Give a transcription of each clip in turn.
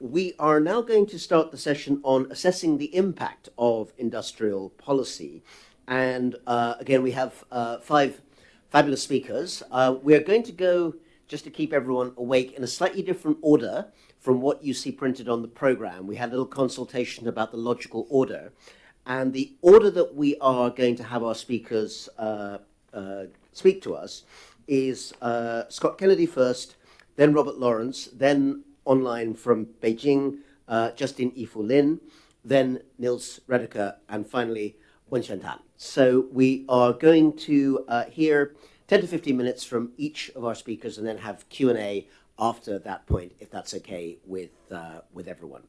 We are now going to start the session on assessing the impact of industrial policy. And again, we have 5 fabulous speakers. We're going to go, just to keep everyone awake, in a slightly different order from what you see printed on the program. We had a little consultation about the logical order. And the order that we are going to have our speakers speak to us is Scott Kennedy first, then Robert Lawrence, then online from Beijing, Justin Yifu Lin, then Nils Redeker, and finally Nguyen. So we are going to hear 10 to 15 minutes from each of our speakers and then have Q&A after that point, if that's okay with everyone.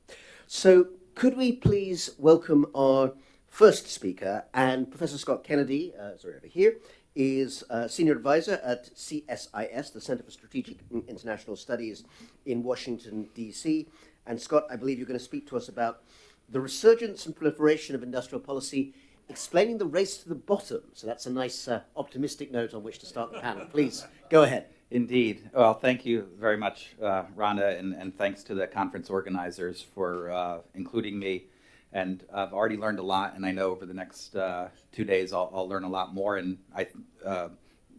So could we please welcome our first speaker, and Professor Scott Kennedy, over here, is Senior Advisor at CSIS, the Center for Strategic and International Studies in Washington, D.C. And Scott, I believe you're going to speak to us about the resurgence and proliferation of industrial policy, explaining the race to the bottom. So that's a nice optimistic note on which to start the panel. Please, go ahead. Indeed. Well, thank you very much, Rhonda, and thanks to the conference organizers for including me. And I've already learned a lot, and I know over the next 2 days I'll learn a lot more. And I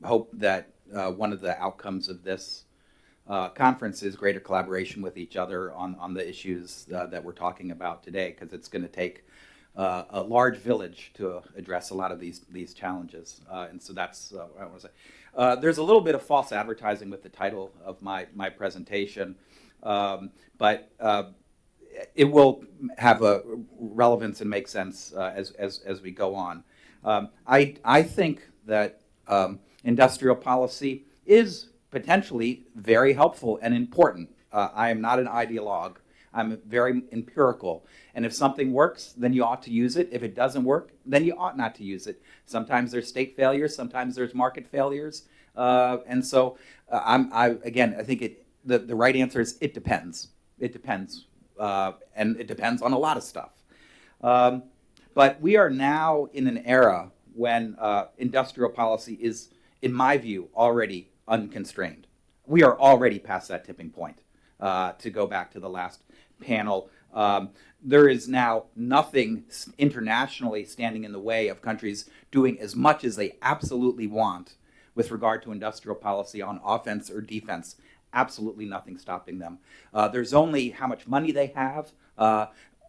hope that one of the outcomes of this conference is greater collaboration with each other on the issues that we're talking about today, because it's going to take a large village to address a lot of these challenges. And so that's what I want to say. There's a little bit of false advertising with the title of my presentation, but it will have a relevance and make sense as we go on. I think that industrial policy is potentially very helpful and important. I am not an ideologue. I'm very empirical. And if something works, then you ought to use it. If it doesn't work, then you ought not to use it. Sometimes there's state failures. Sometimes there's market failures. And so I think the right answer is it depends. It depends. And it depends on a lot of stuff. But we are now in an era when industrial policy is, in my view, already unconstrained. We are already past that tipping point. To go back to the last panel, there is now nothing internationally standing in the way of countries doing as much as they absolutely want with regard to industrial policy on offense or defense. Absolutely nothing stopping them. There's only how much money they have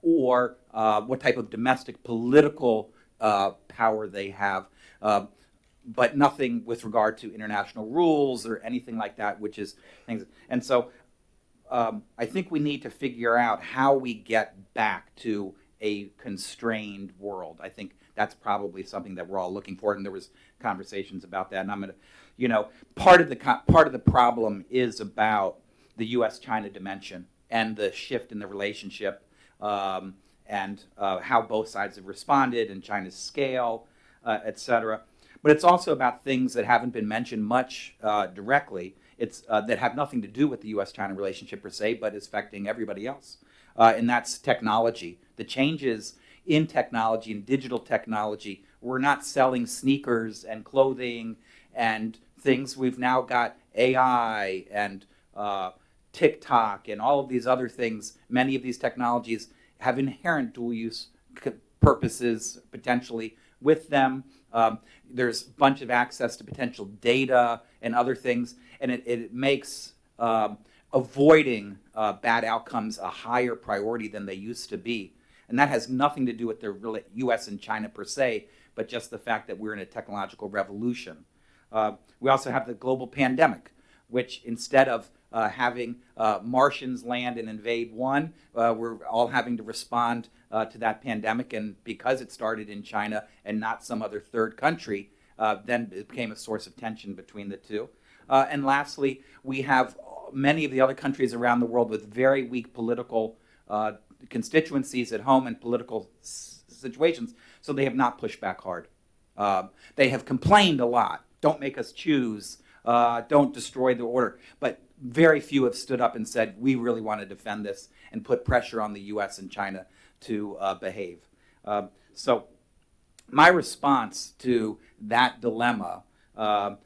or what type of domestic political power they have, but nothing with regard to international rules or anything like that, which is things. And so I think we need to figure out how we get back to a constrained world. I think that's probably something that we're all looking for, and there was conversations about that. And I'm going to, part of the problem is about the U.S.-China dimension and the shift in the relationship, and how both sides have responded and China's scale, et cetera. But it's also about things that haven't been mentioned much directly. It's that have nothing to do with the U.S.-China relationship per se, but is affecting everybody else. And that's technology. The changes in technology and digital technology. We're not selling sneakers and clothing and things. We've now got AI and TikTok and all of these other things. Many of these technologies have inherent dual-use purposes potentially with them. There's a bunch of access to potential data and other things, and it makes avoiding bad outcomes a higher priority than they used to be. And that has nothing to do with the U.S. and China per se, but just the fact that we're in a technological revolution. We also have the global pandemic, which instead of having Martians land and invade one, we're all having to respond to that pandemic. And because it started in China and not some other third country, then it became a source of tension between the two. And lastly, we have many of the other countries around the world with very weak political constituencies at home and political situations, so they have not pushed back hard. They have complained a lot. Don't make us choose. Don't destroy the order. But very few have stood up and said, we really want to defend this and put pressure on the U.S. and China to behave. So my response to that dilemma,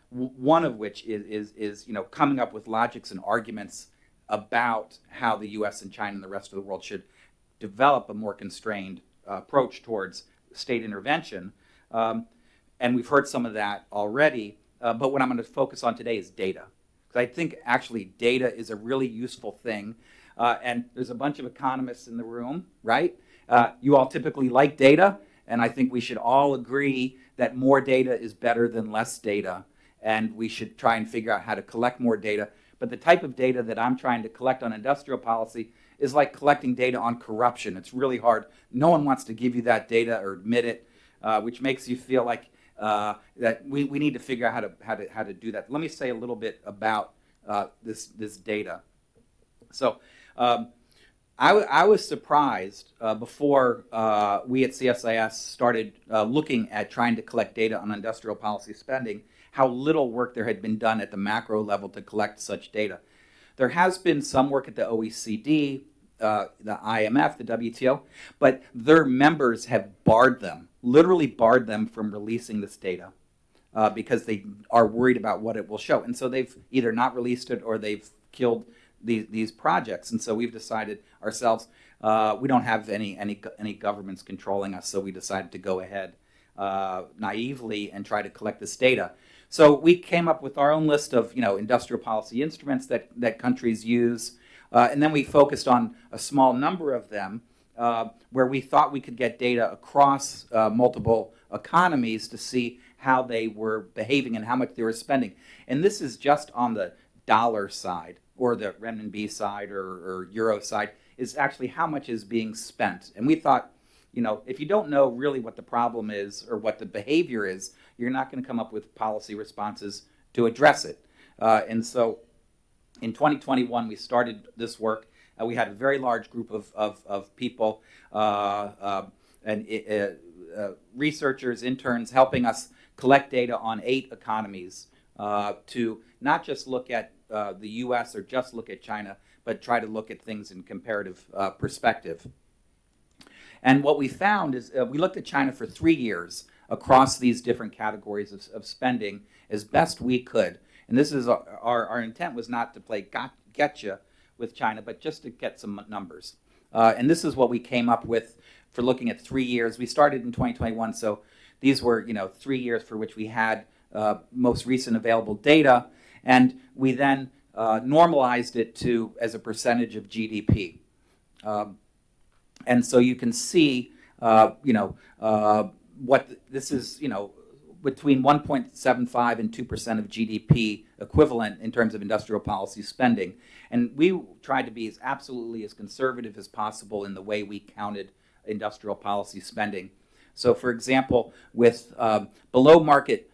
one of which is coming up with logics and arguments about how the US and China and the rest of the world should develop a more constrained approach towards state intervention. And we've heard some of that already, but what I'm going to focus on today is data. Because I think actually data is a really useful thing. And there's a bunch of economists in the room, right? You all typically like data, and I think we should all agree that more data is better than less data, and we should try and figure out how to collect more data. But the type of data that I'm trying to collect on industrial policy is like collecting data on corruption. It's really hard. No one wants to give you that data or admit it, which makes you feel like that we need to figure out how to do that. Let me say a little bit about this data. So I was surprised before we at CSIS started looking at trying to collect data on industrial policy spending, how little work there had been done at the macro level to collect such data. There has been some work at the OECD, the IMF, the WTO, but their members have barred them, literally barred them from releasing this data because they are worried about what it will show. And so they've either not released it or they've killed these projects. And so we've decided ourselves, we don't have any governments controlling us, so we decided to go ahead naively and try to collect this data. So we came up with our own list of industrial policy instruments that countries use, and then we focused on a small number of them where we thought we could get data across multiple economies to see how they were behaving and how much they were spending. And this is just on the dollar side, or the renminbi side, or euro side, is actually how much is being spent. And we thought, if you don't know really what the problem is or what the behavior is, you're not going to come up with policy responses to address it. And so in 2021, we started this work. We had a very large group of people and researchers, interns, helping us collect data on 8 economies to not just look at the US or just look at China, but try to look at things in comparative perspective. And what we found is we looked at China for 3 years across these different categories of spending as best we could. And this is our intent was not to play getcha with China, but just to get some numbers. And this is what we came up with for looking at 3 years. We started in 2021, so these were 3 years for which we had most recent available data, and we then normalized it to as a percentage of GDP. And so you can see, what this is, between 1.75 and 2% of GDP equivalent in terms of industrial policy spending. And we tried to be absolutely as conservative as possible in the way we counted industrial policy spending. So for example, with below market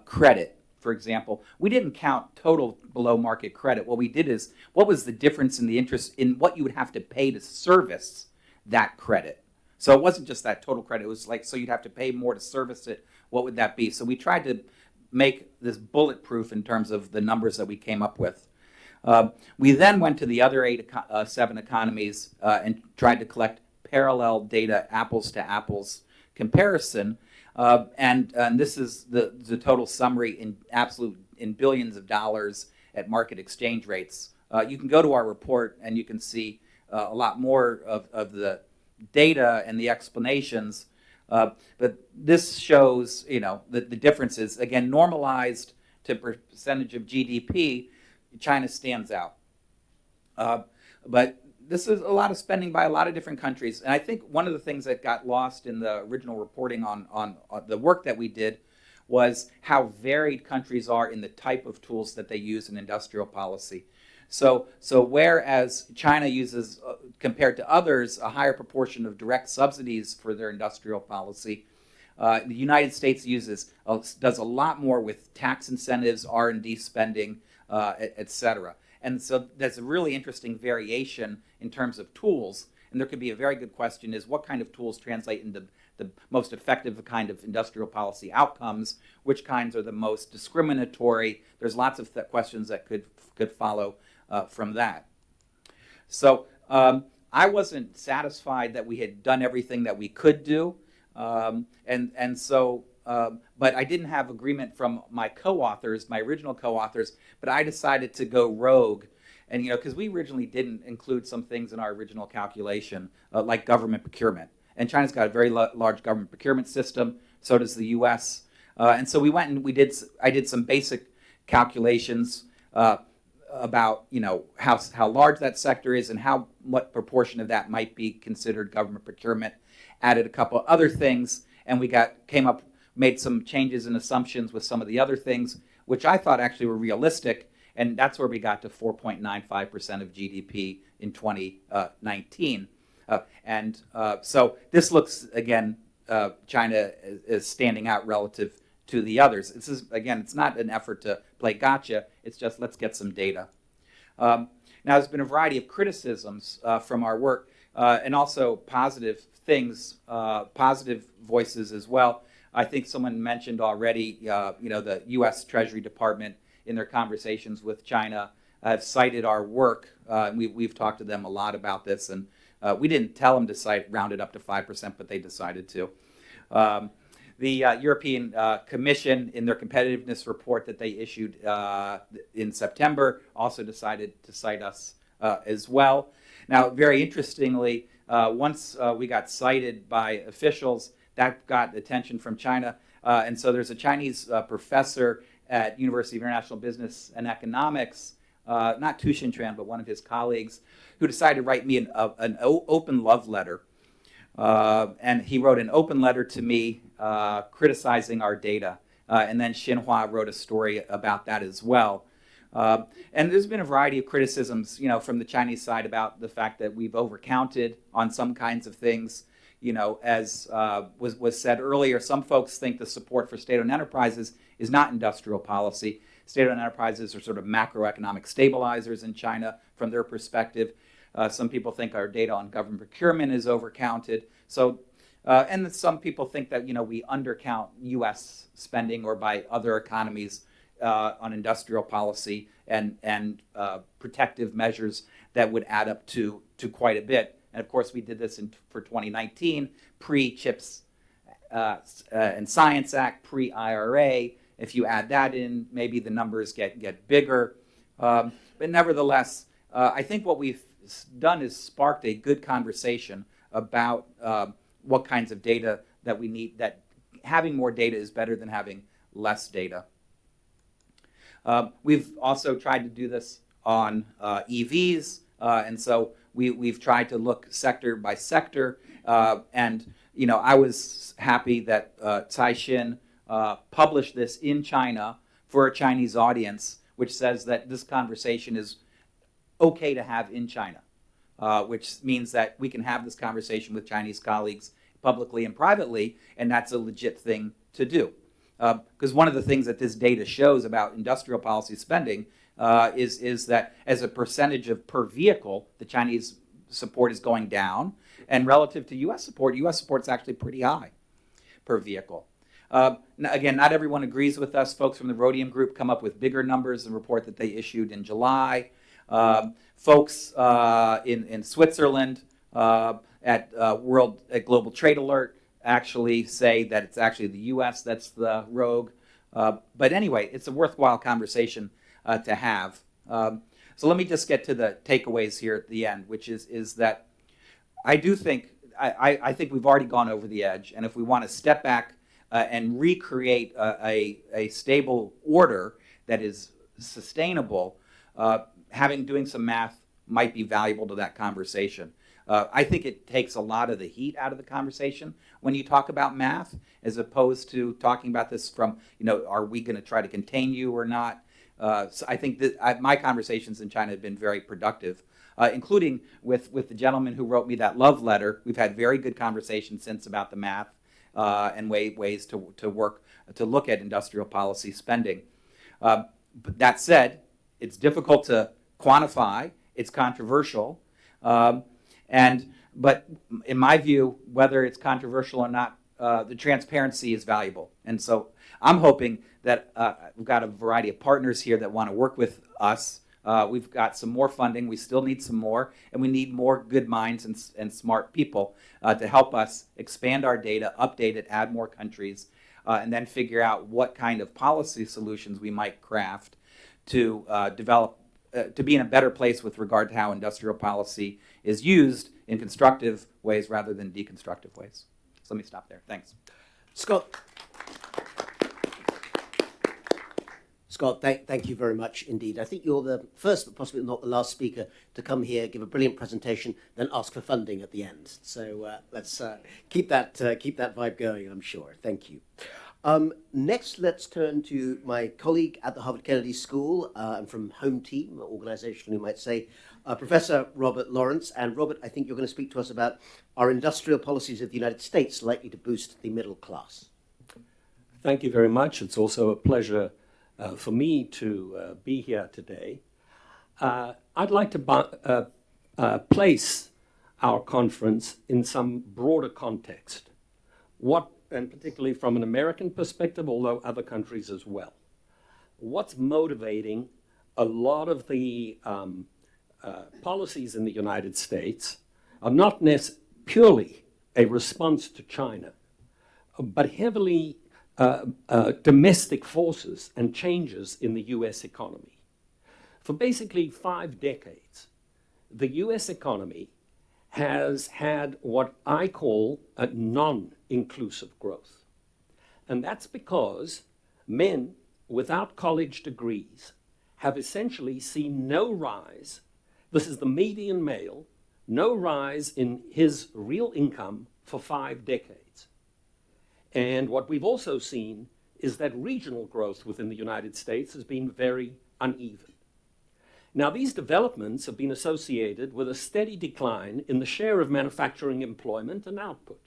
credit, for example, we didn't count total below market credit. What we did is, what was the difference in the interest in what you would have to pay to service that credit? So it wasn't just that total credit. It was like, so you'd have to pay more to service it. What would that be? So we tried to make this bulletproof in terms of the numbers that we came up with. We then went to the other 7 economies and tried to collect parallel data, apples to apples comparison. And this is the total summary in billions of dollars at market exchange rates. You can go to our report and you can see a lot more of the data and the explanations. But this shows, the differences. Again, normalized to percentage of GDP, China stands out. But this is a lot of spending by a lot of different countries. And I think one of the things that got lost in the original reporting on the work that we did was how varied countries are in the type of tools that they use in industrial policy. So whereas China uses, compared to others, a higher proportion of direct subsidies for their industrial policy, the United States does a lot more with tax incentives, R&D spending, et cetera. And so there's a really interesting variation in terms of tools. And there could be a very good question is, what kind of tools translate into the most effective kind of industrial policy outcomes? Which kinds are the most discriminatory? There's lots of questions that could follow from that. So I wasn't satisfied that we had done everything that we could do. And so, but I didn't have agreement from my co-authors, my original co-authors, but I decided to go rogue And, because we originally didn't include some things in our original calculation, like government procurement. And China's got a very large government procurement system, so does the US. And so we went and I did some basic calculations about, how large that sector is and what proportion of that might be considered government procurement. Added a couple other things, and made some changes in assumptions with some of the other things, which I thought actually were realistic. And that's where we got to 4.95% of GDP in 2019. So this looks, again, China is standing out relative to the others. It's not an effort to play gotcha. It's just let's get some data. Now, there's been a variety of criticisms from our work and also positive things, positive voices as well. I think someone mentioned already, the U.S. Treasury Department in their conversations with China have cited our work. We've talked to them a lot about this, and we didn't tell them to round it up to 5%, but they decided to. The European Commission, in their competitiveness report that they issued in September, also decided to cite us as well. Now, very interestingly, once we got cited by officials, that got attention from China. And so there's a Chinese professor at University of International Business and Economics, not Tu Xintran, but one of his colleagues, who decided to write me an open love letter. And he wrote an open letter to me criticizing our data. And then Xinhua wrote a story about that as well. And there's been a variety of criticisms, from the Chinese side about the fact that we've overcounted on some kinds of things. As was said earlier, some folks think the support for state-owned enterprises is not industrial policy. State-owned enterprises are sort of macroeconomic stabilizers in China from their perspective. Some people think our data on government procurement is overcounted. So, and some people think that we undercount U.S. spending or by other economies on industrial policy and protective measures that would add up to quite a bit. And of course, we did this for 2019, pre-CHIPS and Science Act, pre-IRA. If you add that in, maybe the numbers get bigger. But nevertheless, I think what we've done is sparked a good conversation about what kinds of data that we need, that having more data is better than having less data. We've also tried to do this on EVs, and so we've tried to look sector by sector. And I was happy that Caixin published this in China for a Chinese audience, which says that this conversation is okay to have in China, which means that we can have this conversation with Chinese colleagues publicly and privately, and that's a legit thing to do. Because one of the things that this data shows about industrial policy spending is that as a percentage of per vehicle, the Chinese support is going down, and relative to U.S. support is actually pretty high per vehicle. Again, not everyone agrees with us. Folks from the Rhodium Group come up with bigger numbers in the report that they issued in July. Folks in Switzerland at Global Trade Alert actually say that it's actually the U.S. that's the rogue. But anyway, it's a worthwhile conversation to have. So let me just get to the takeaways here at the end, which is that I do think, I think we've already gone over the edge, and if we want to step back and recreate a stable order that is sustainable, doing some math might be valuable to that conversation. I think it takes a lot of the heat out of the conversation when you talk about math, as opposed to talking about this from, are we going to try to contain you or not? So I think that my conversations in China have been very productive, including with the gentleman who wrote me that love letter. We've had very good conversations since about the math and ways to look at industrial policy spending. But that said, it's difficult to quantify. It's controversial. But in my view, whether it's controversial or not, the transparency is valuable. And so I'm hoping that we've got a variety of partners here that want to work with us. We've got some more funding. We still need some more. And we need more good minds and smart people to help us expand our data, update it, add more countries, and then figure out what kind of policy solutions we might craft to develop to be in a better place with regard to how industrial policy is used in constructive ways rather than deconstructive ways. So let me stop there. Thanks. Scott, thank you very much indeed. I think you're the first, but possibly not the last speaker to come here, give a brilliant presentation, then ask for funding at the end. So let's keep that vibe going, I'm sure. Thank you. Next, let's turn to my colleague at the Harvard Kennedy School and from Home Team, organization you might say, Professor Robert Lawrence. And Robert, I think you're going to speak to us about are industrial policies of the United States likely to boost the middle class? Thank you very much. It's also a pleasure for me to be here today. I'd like to place our conference in some broader context, and particularly from an American perspective, although other countries as well. What's motivating a lot of the policies in the United States are not purely a response to China, but heavily domestic forces and changes in the US economy. For basically 5 decades, the US economy has had what I call a non-inclusive growth. And that's because men without college degrees have essentially seen no rise, this is the median male, no rise in his real income for 5 decades. And what we've also seen is that regional growth within the United States has been very uneven. Now, these developments have been associated with a steady decline in the share of manufacturing employment and output.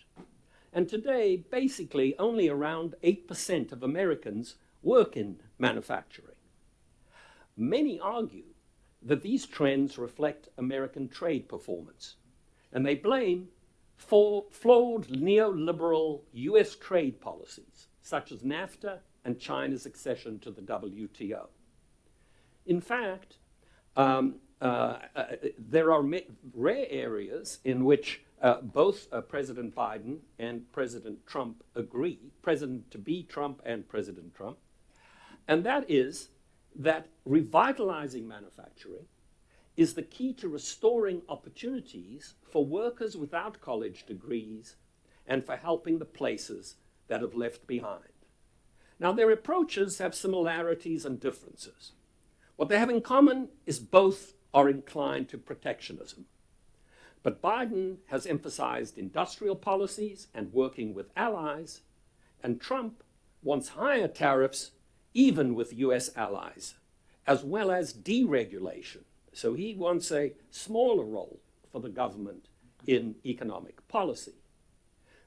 And today, basically, only around 8% of Americans work in manufacturing. Many argue that these trends reflect American trade performance, and they blame flawed neoliberal US trade policies, such as NAFTA and China's accession to the WTO. In fact, there are rare areas in which both President Biden and President Trump agree, President-to-be Trump and President Trump, and that is that revitalizing manufacturing is the key to restoring opportunities for workers without college degrees and for helping the places that have left behind. Now, their approaches have similarities and differences. What they have in common is both are inclined to protectionism. But Biden has emphasized industrial policies and working with allies, and Trump wants higher tariffs even with US allies, as well as deregulation. So he wants a smaller role for the government in economic policy.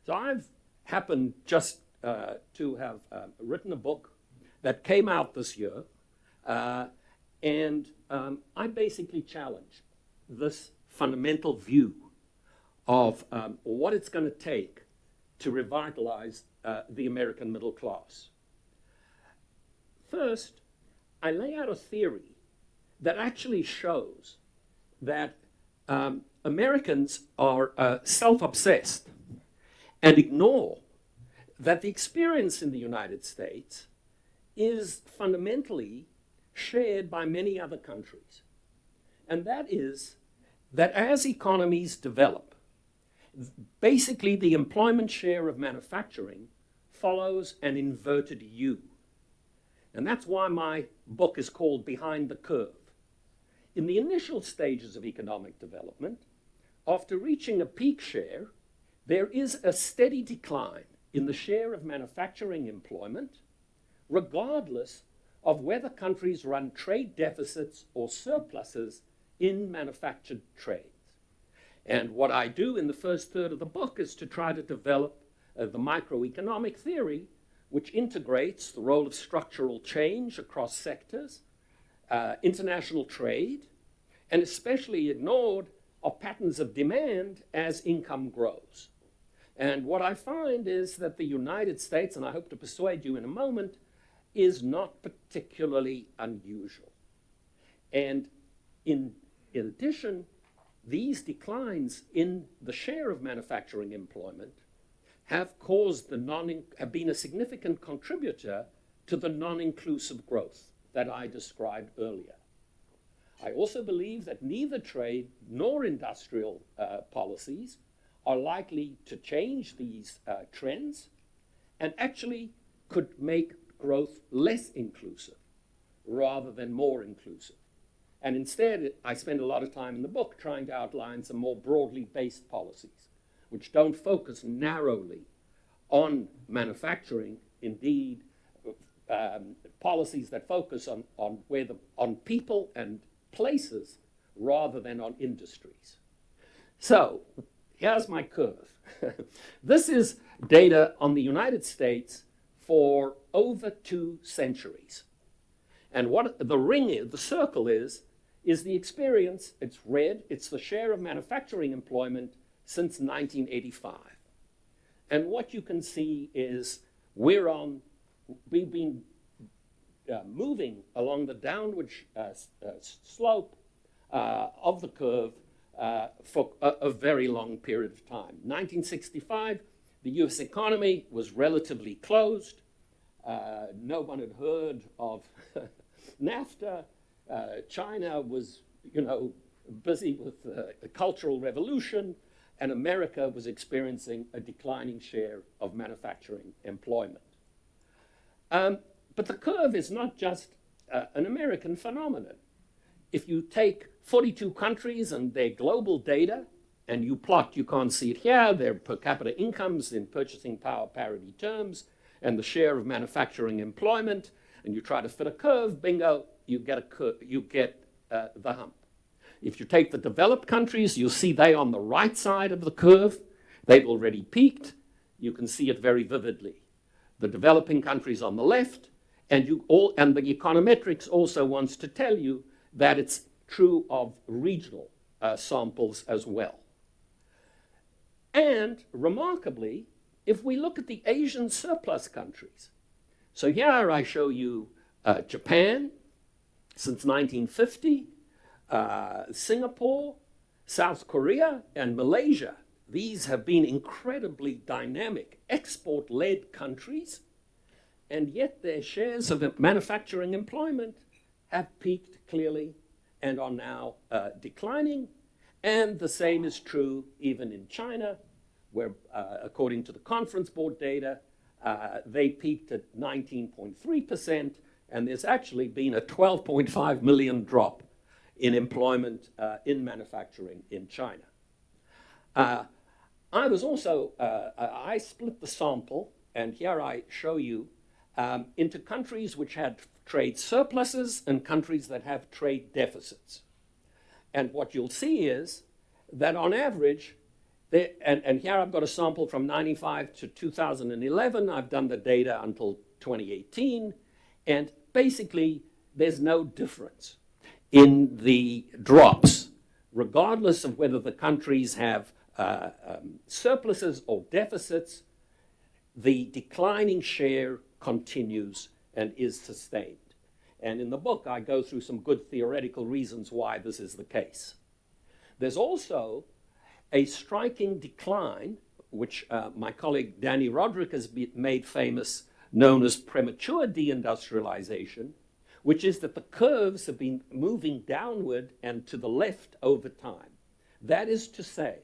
So I've happened just to have written a book that came out this year, and I basically challenge this fundamental view of what it's going to take to revitalize the American middle class. First, I lay out a theory that actually shows that Americans are self-obsessed and ignore that the experience in the United States is fundamentally shared by many other countries. And that is that as economies develop, basically the employment share of manufacturing follows an inverted U. And that's why my book is called Behind the Curve. In the initial stages of economic development, after reaching a peak share, there is a steady decline in the share of manufacturing employment, regardless of whether countries run trade deficits or surpluses in manufactured trades. And what I do in the first third of the book is to try to develop the microeconomic theory, which integrates the role of structural change across sectors, international trade, and especially ignored are patterns of demand as income grows. And what I find is that the United States, and I hope to persuade you in a moment, is not particularly unusual. And in addition, these declines in the share of manufacturing employment have been a significant contributor to the non-inclusive growth that I described earlier. I also believe that neither trade nor industrial policies are likely to change these trends and actually could make growth less inclusive rather than more inclusive. And instead, I spend a lot of time in the book trying to outline some more broadly based policies, which don't focus narrowly on manufacturing, indeed, policies that focus on people and places rather than on industries. So here's my curve. This is data on the United States for over 2 centuries. And what the ring is, the circle is the experience, it's red, it's the share of manufacturing employment since 1985. And what you can see is we've been moving along the downward slope of the curve for a very long period of time. 1965, the US economy was relatively closed. No one had heard of NAFTA. China was, busy with the Cultural Revolution, and America was experiencing a declining share of manufacturing employment. But the curve is not just an American phenomenon. If you take 42 countries and their global data, and you plot, you can't see it here, their per capita incomes in purchasing power parity terms, and the share of manufacturing employment, and you try to fit a curve, bingo, you get the hump. If you take the developed countries, you'll see they on the right side of the curve. They've already peaked. You can see it very vividly. The developing countries on the left, and the econometrics also wants to tell you that it's true of regional samples as well. And remarkably, if we look at the Asian surplus countries, so here I show you Japan since 1950, Singapore, South Korea, and Malaysia. These have been incredibly dynamic, export-led countries, and yet their shares of manufacturing employment have peaked clearly and are now declining. And the same is true even in China, where, according to the Conference Board data, they peaked at 19.3%, and there's actually been a 12.5 million drop in employment in manufacturing in China. I was also, I split the sample, and here I show you, into countries which had trade surpluses and countries that have trade deficits. And what you'll see is that on average, and here I've got a sample from 95 to 2011. I've done the data until 2018. And basically, there's no difference in the drops, regardless of whether the countries have surpluses or deficits. The declining share continues and is sustained. And in the book, I go through some good theoretical reasons why this is the case. There's also a striking decline, which my colleague Danny Roderick has made famous, known as premature deindustrialization, which is that the curves have been moving downward and to the left over time. That is to say,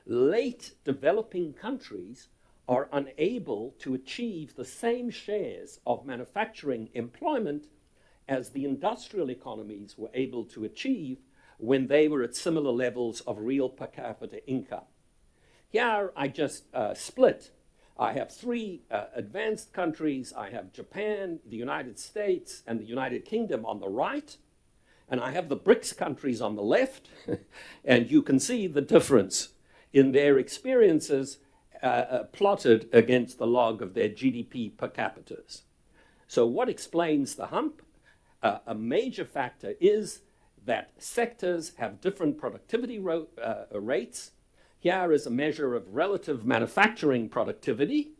late developing countries are unable to achieve the same shares of manufacturing employment as the industrial economies were able to achieve when they were at similar levels of real per capita income. Here I just split. I have 3 advanced countries. I have Japan, the United States, and the United Kingdom on the right. And I have the BRICS countries on the left. And you can see the difference in their experiences plotted against the log of their GDP per capitas. So what explains the hump? A major factor is that sectors have different productivity rates. Here is a measure of relative manufacturing productivity.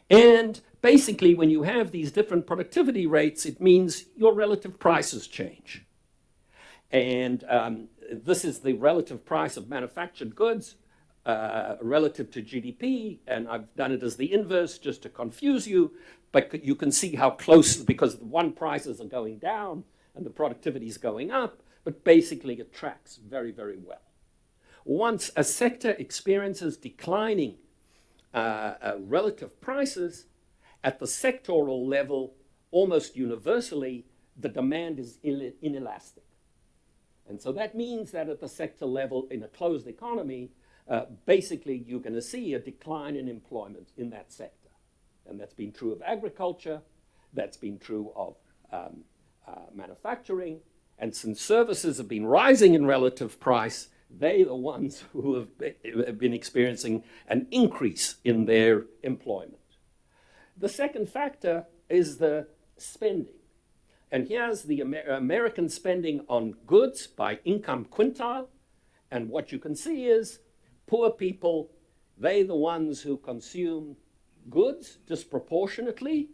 And basically, when you have these different productivity rates, it means your relative prices change. And this is the relative price of manufactured goods relative to GDP. And I've done it as the inverse just to confuse you. but you can see how close, because the one prices are going down and the productivity is going up, but basically it tracks very, very well. Once a sector experiences declining relative prices, at the sectoral level, almost universally, the demand is inelastic. And so that means that at the sector level in a closed economy, basically you're going to see a decline in employment in that sector. And that's been true of agriculture, that's been true of manufacturing, and since services have been rising in relative price, they're the ones who have been experiencing an increase in their employment. The second factor is the spending. And here's the American spending on goods by income quintile. And what you can see is poor people, they're the ones who consume goods disproportionately.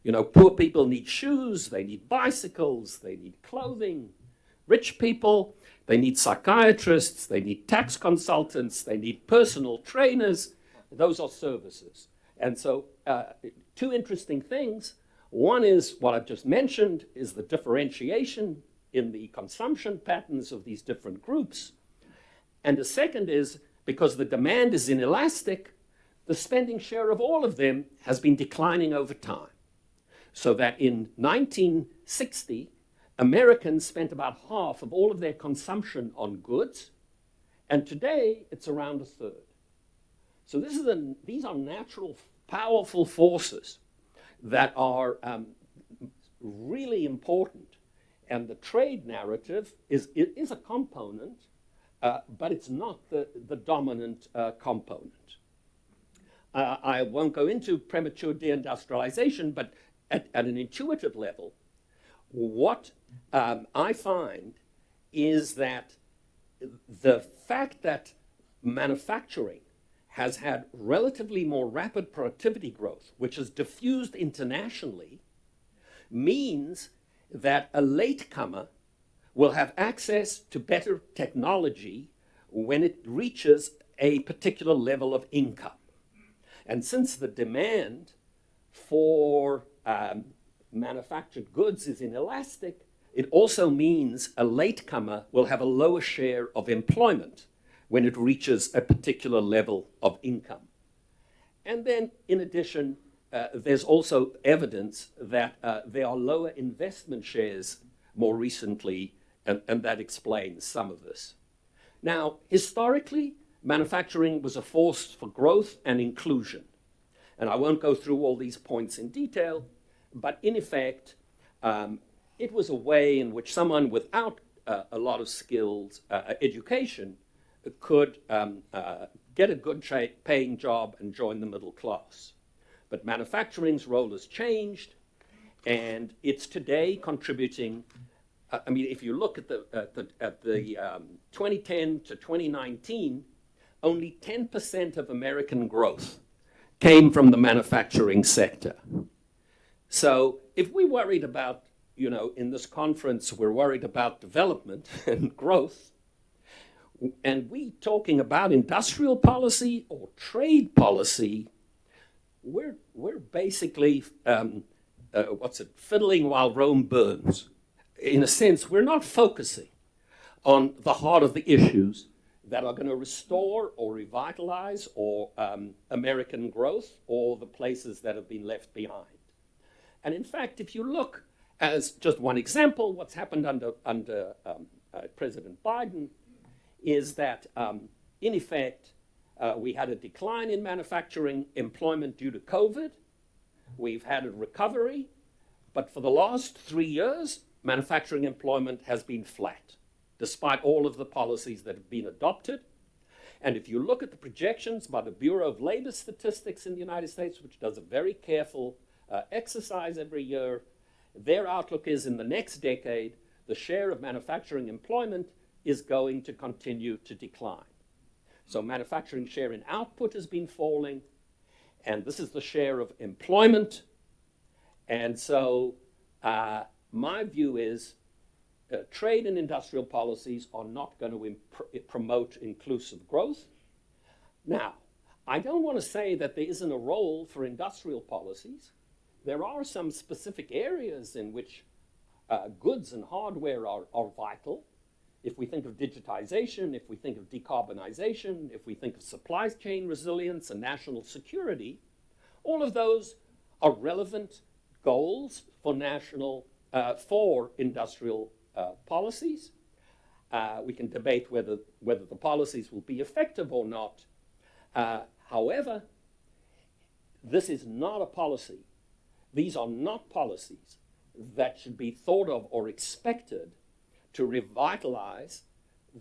You know, poor people need shoes, they need bicycles, they need clothing. Rich people, they need psychiatrists, they need tax consultants, they need personal trainers. Those are services. And so two interesting things. One is what I've just mentioned, is the differentiation in the consumption patterns of these different groups. And the second is, because the demand is inelastic, the spending share of all of them has been declining over time. So that in 1960, Americans spent about half of all of their consumption on goods, and today it's around a third. So these are natural, powerful forces that are really important. And the trade narrative is a component, but it's not the dominant component. I won't go into premature deindustrialization, but at an intuitive level, what I find is that the fact that manufacturing has had relatively more rapid productivity growth, which is diffused internationally, means that a latecomer will have access to better technology when it reaches a particular level of income. And since the demand for manufactured goods is inelastic, it also means a latecomer will have a lower share of employment when it reaches a particular level of income. And then, in addition, there's also evidence that there are lower investment shares more recently, and that explains some of this. Now, historically, manufacturing was a force for growth and inclusion. And I won't go through all these points in detail, but in effect, it was a way in which someone without a lot of skills, education, could get a good paying job and join the middle class. But manufacturing's role has changed, and it's today contributing. I mean, if you look at the 2010 to 2019, only 10% of American growth came from the manufacturing sector. So if we worried about, you know, in this conference, we're worried about development and growth, and we talking about industrial policy or trade policy, we're basically, fiddling while Rome burns. In a sense, we're not focusing on the heart of the issues that are going to restore or revitalize or American growth or the places that have been left behind. And in fact, if you look, as just one example, what's happened under President Biden is that, in effect, we had a decline in manufacturing employment due to COVID. We've had a recovery, but for the last 3 years, manufacturing employment has been flat, despite all of the policies that have been adopted. And if you look at the projections by the Bureau of Labor Statistics in the United States, which does a very careful exercise every year, their outlook is in the next decade, the share of manufacturing employment is going to continue to decline. So manufacturing share in output has been falling, and this is the share of employment. And so my view is trade and industrial policies are not going to promote inclusive growth. Now, I don't want to say that there isn't a role for industrial policies, there are some specific areas in which goods and hardware are vital. If we think of digitization, if we think of decarbonization, if we think of supply chain resilience and national security, all of those are relevant goals for for industrial policies. We can debate whether the policies will be effective or not. However, this is not a policy. These are not policies that should be thought of or expected to revitalize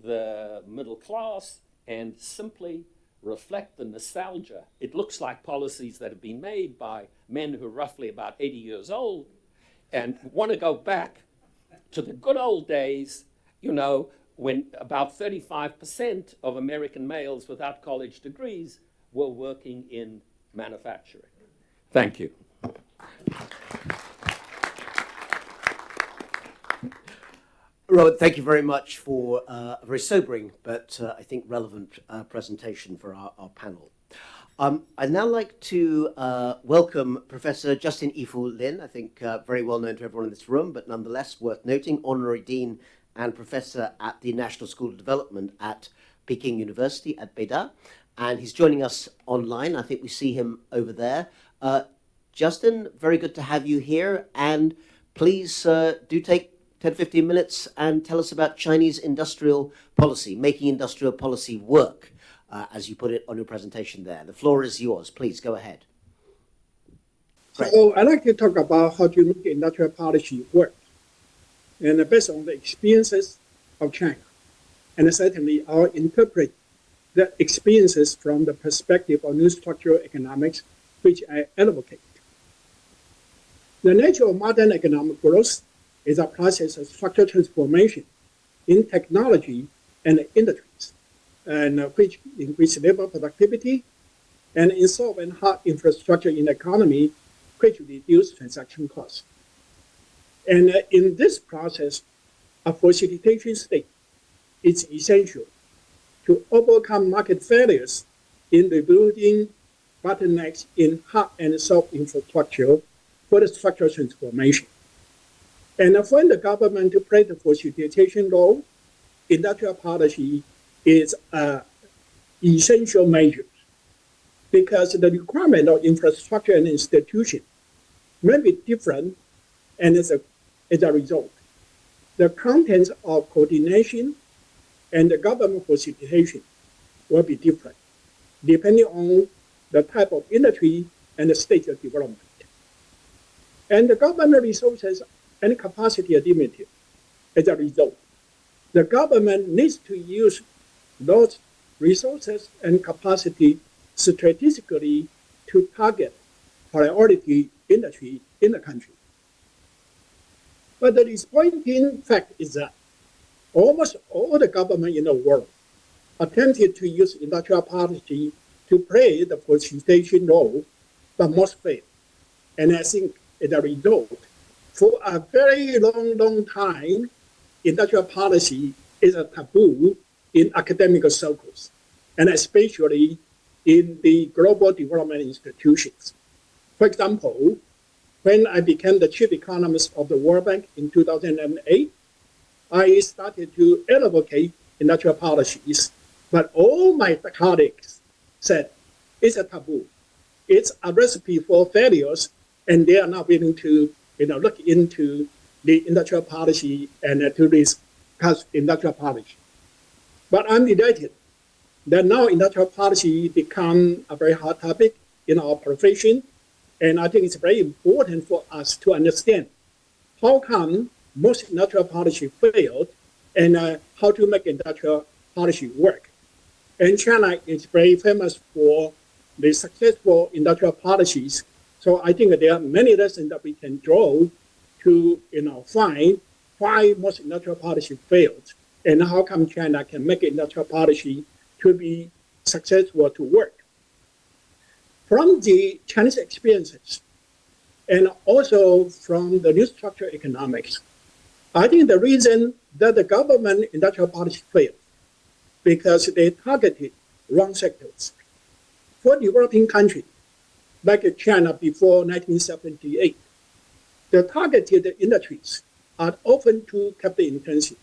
the middle class and simply reflect the nostalgia. It looks like policies that have been made by men who are roughly about 80 years old and want to go back to the good old days, you know, when about 35% of American males without college degrees were working in manufacturing. Thank you. Robert, thank you very much for a very sobering but I think relevant presentation for our panel. I'd now like to welcome Professor Justin Yifu Lin, I think very well known to everyone in this room, but nonetheless worth noting, Honorary Dean and Professor at the National School of Development at Peking University at Beida. And he's joining us online. I think we see him over there. Justin, very good to have you here. And please do take 10, 15 minutes and tell us about Chinese industrial policy, making industrial policy work, as you put it on your presentation there. The floor is yours. Please go ahead. So I'd like to talk about how to make industrial policy work. And based on the experiences of China. And certainly I'll interpret the experiences from the perspective of new structural economics, which I advocate. The nature of modern economic growth is a process of structural transformation in technology and industries, and which increase labor productivity and install and hard infrastructure in the economy, which reduce transaction costs. And in this process, a facilitation state is essential to overcome market failures in rebuilding bottlenecks in hard and soft infrastructure for the structural transformation. And when the government plays the facilitation role, industrial policy is an essential measure because the requirement of infrastructure and institution may be different, and as a result, the contents of coordination and the government facilitation will be different, depending on the type of industry and the stage of development. And the government resources and capacity are limited. As a result, the government needs to use those resources and capacity strategically to target priority industry in the country. But the disappointing fact is that almost all the government in the world attempted to use industrial policy to play the facilitation role, but most failed. And I think as a result, for a very long time, industrial policy is a taboo in academic circles, and especially in the global development institutions. For example, when I became the chief economist of the World Bank in 2008, I started to advocate industrial policies, but all my colleagues said it's a taboo. It's a recipe for failures, and they are not willing to look into the industrial policy and to discuss industrial policy. But I'm delighted that now industrial policy become a very hot topic in our profession, and I think it's very important for us to understand how come most industrial policy failed and how to make industrial policy work. And China is very famous for the successful industrial policies. So I think there are many lessons that we can draw to find why most industrial policy failed and how come China can make industrial policy to be successful to work. From the Chinese experiences and also from the new structural economics, I think the reason that the government industrial policy failed because they targeted wrong sectors. For developing countries, like China before 1978, the targeted industries are often too capital intensive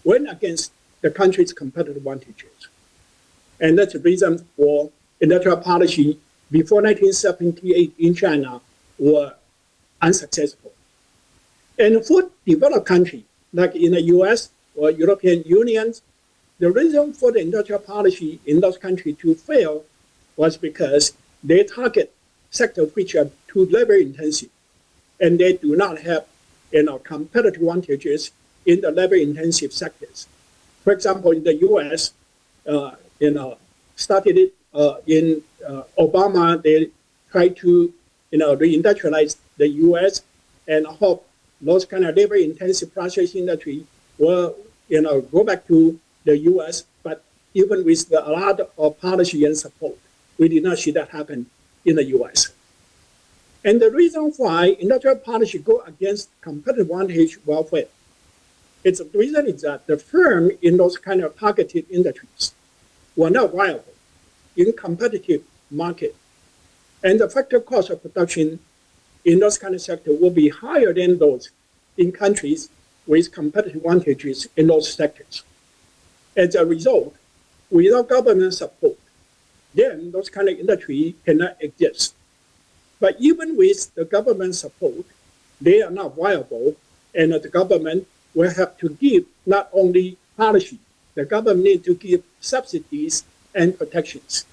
when against the country's competitive advantages. And that's the reason for industrial policy before 1978 in China were unsuccessful. And for developed countries, like in the US or European Union, the reason for the industrial policy in those countries to fail was because they target sectors which are too labor intensive, and they do not have competitive advantages in the labor intensive sectors. For example, in the US, started it in Obama, they tried to reindustrialize the US and hope those kind of labor intensive process industry will go back to the US. But even with a lot of policy and support, we did not see that happen in the US. And the reason why industrial policy go against competitive advantage welfare, the reason is that the firm in those kind of targeted industries were not viable in competitive market. And the factor cost of production in those kind of sectors will be higher than those in countries with competitive advantages in those sectors. As a result, without government support, then those kind of industry cannot exist. But even with the government support, they are not viable, and the government will have to give not only policy, the government needs to give subsidies and protections.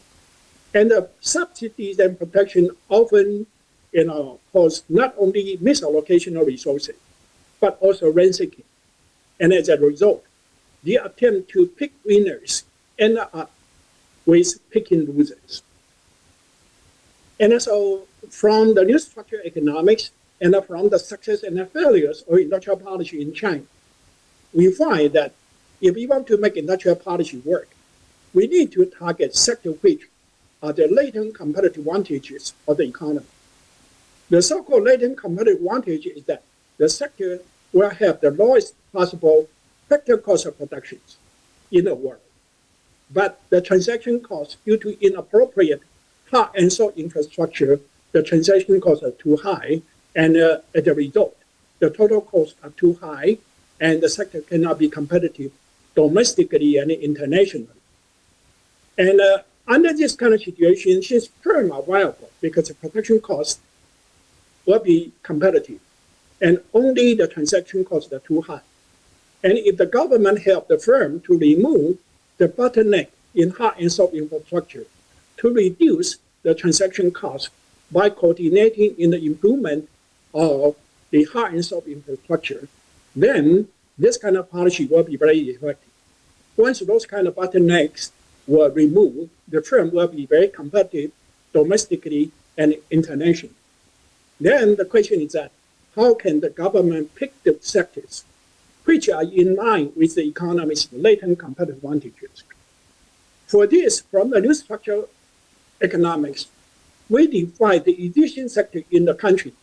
And the subsidies and protection often cause not only misallocation of resources, but also rent seeking. And as a result, the attempt to pick winners end up with picking losers. And so from the new structural economics and from the success and the failures of industrial policy in China, we find that if we want to make industrial policy work, we need to target sectors which are the latent competitive advantages of the economy. The so-called latent competitive advantage is that the sector will have the lowest possible factor cost of production in the world. But the transaction costs due to inappropriate hard and soft infrastructure, the transaction costs are too high, and as a result, the total costs are too high, and the sector cannot be competitive domestically and internationally. And under this kind of situation, since firms are viable because the production costs will be competitive, and only the transaction costs are too high. And if the government help the firm to remove the bottleneck in hard and soft infrastructure to reduce the transaction cost by coordinating in the improvement of the hard and soft infrastructure, then this kind of policy will be very effective. Once those kind of bottlenecks were removed, the firm will be very competitive domestically and internationally. Then the question is that how can the government pick the sectors which are in line with the economy's latent competitive advantages? For this, from the new structural economics, we divide the efficient sector in the country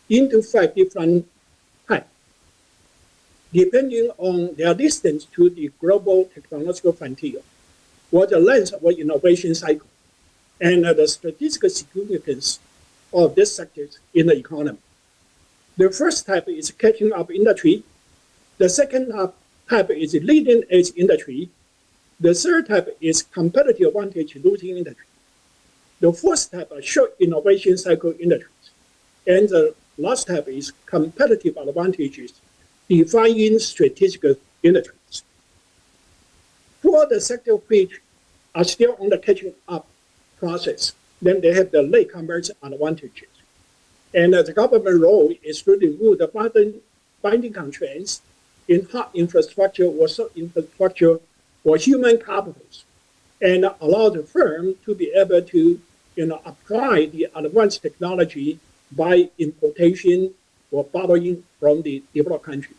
into 5 different types, depending on their distance to the global technological frontier, or the length of the innovation cycle, and the strategic significance of these sectors in the economy. The first type is catching up industry. The second type is leading edge industry. The third type is competitive advantage losing industry. The fourth type are short innovation cycle industries. And the last type is competitive advantages defining strategic industries. For the sector which are still on the catching up process, then they have the latecomers advantages. And the government role is to remove the binding constraints in hard infrastructure or soft infrastructure or human capitals, and allow the firm to be able to apply the advanced technology by importation or borrowing from the developed country.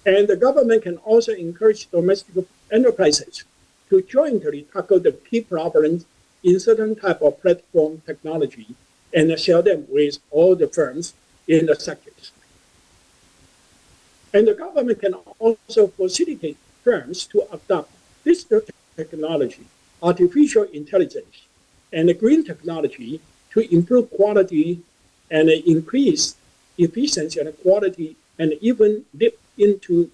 And the government can also encourage domestic enterprises to jointly tackle the key problems in certain type of platform technology and share them with all the firms in the sectors. And the government can also facilitate firms to adopt digital technology, artificial intelligence, and green technology to improve quality and increase efficiency and quality, and even dip into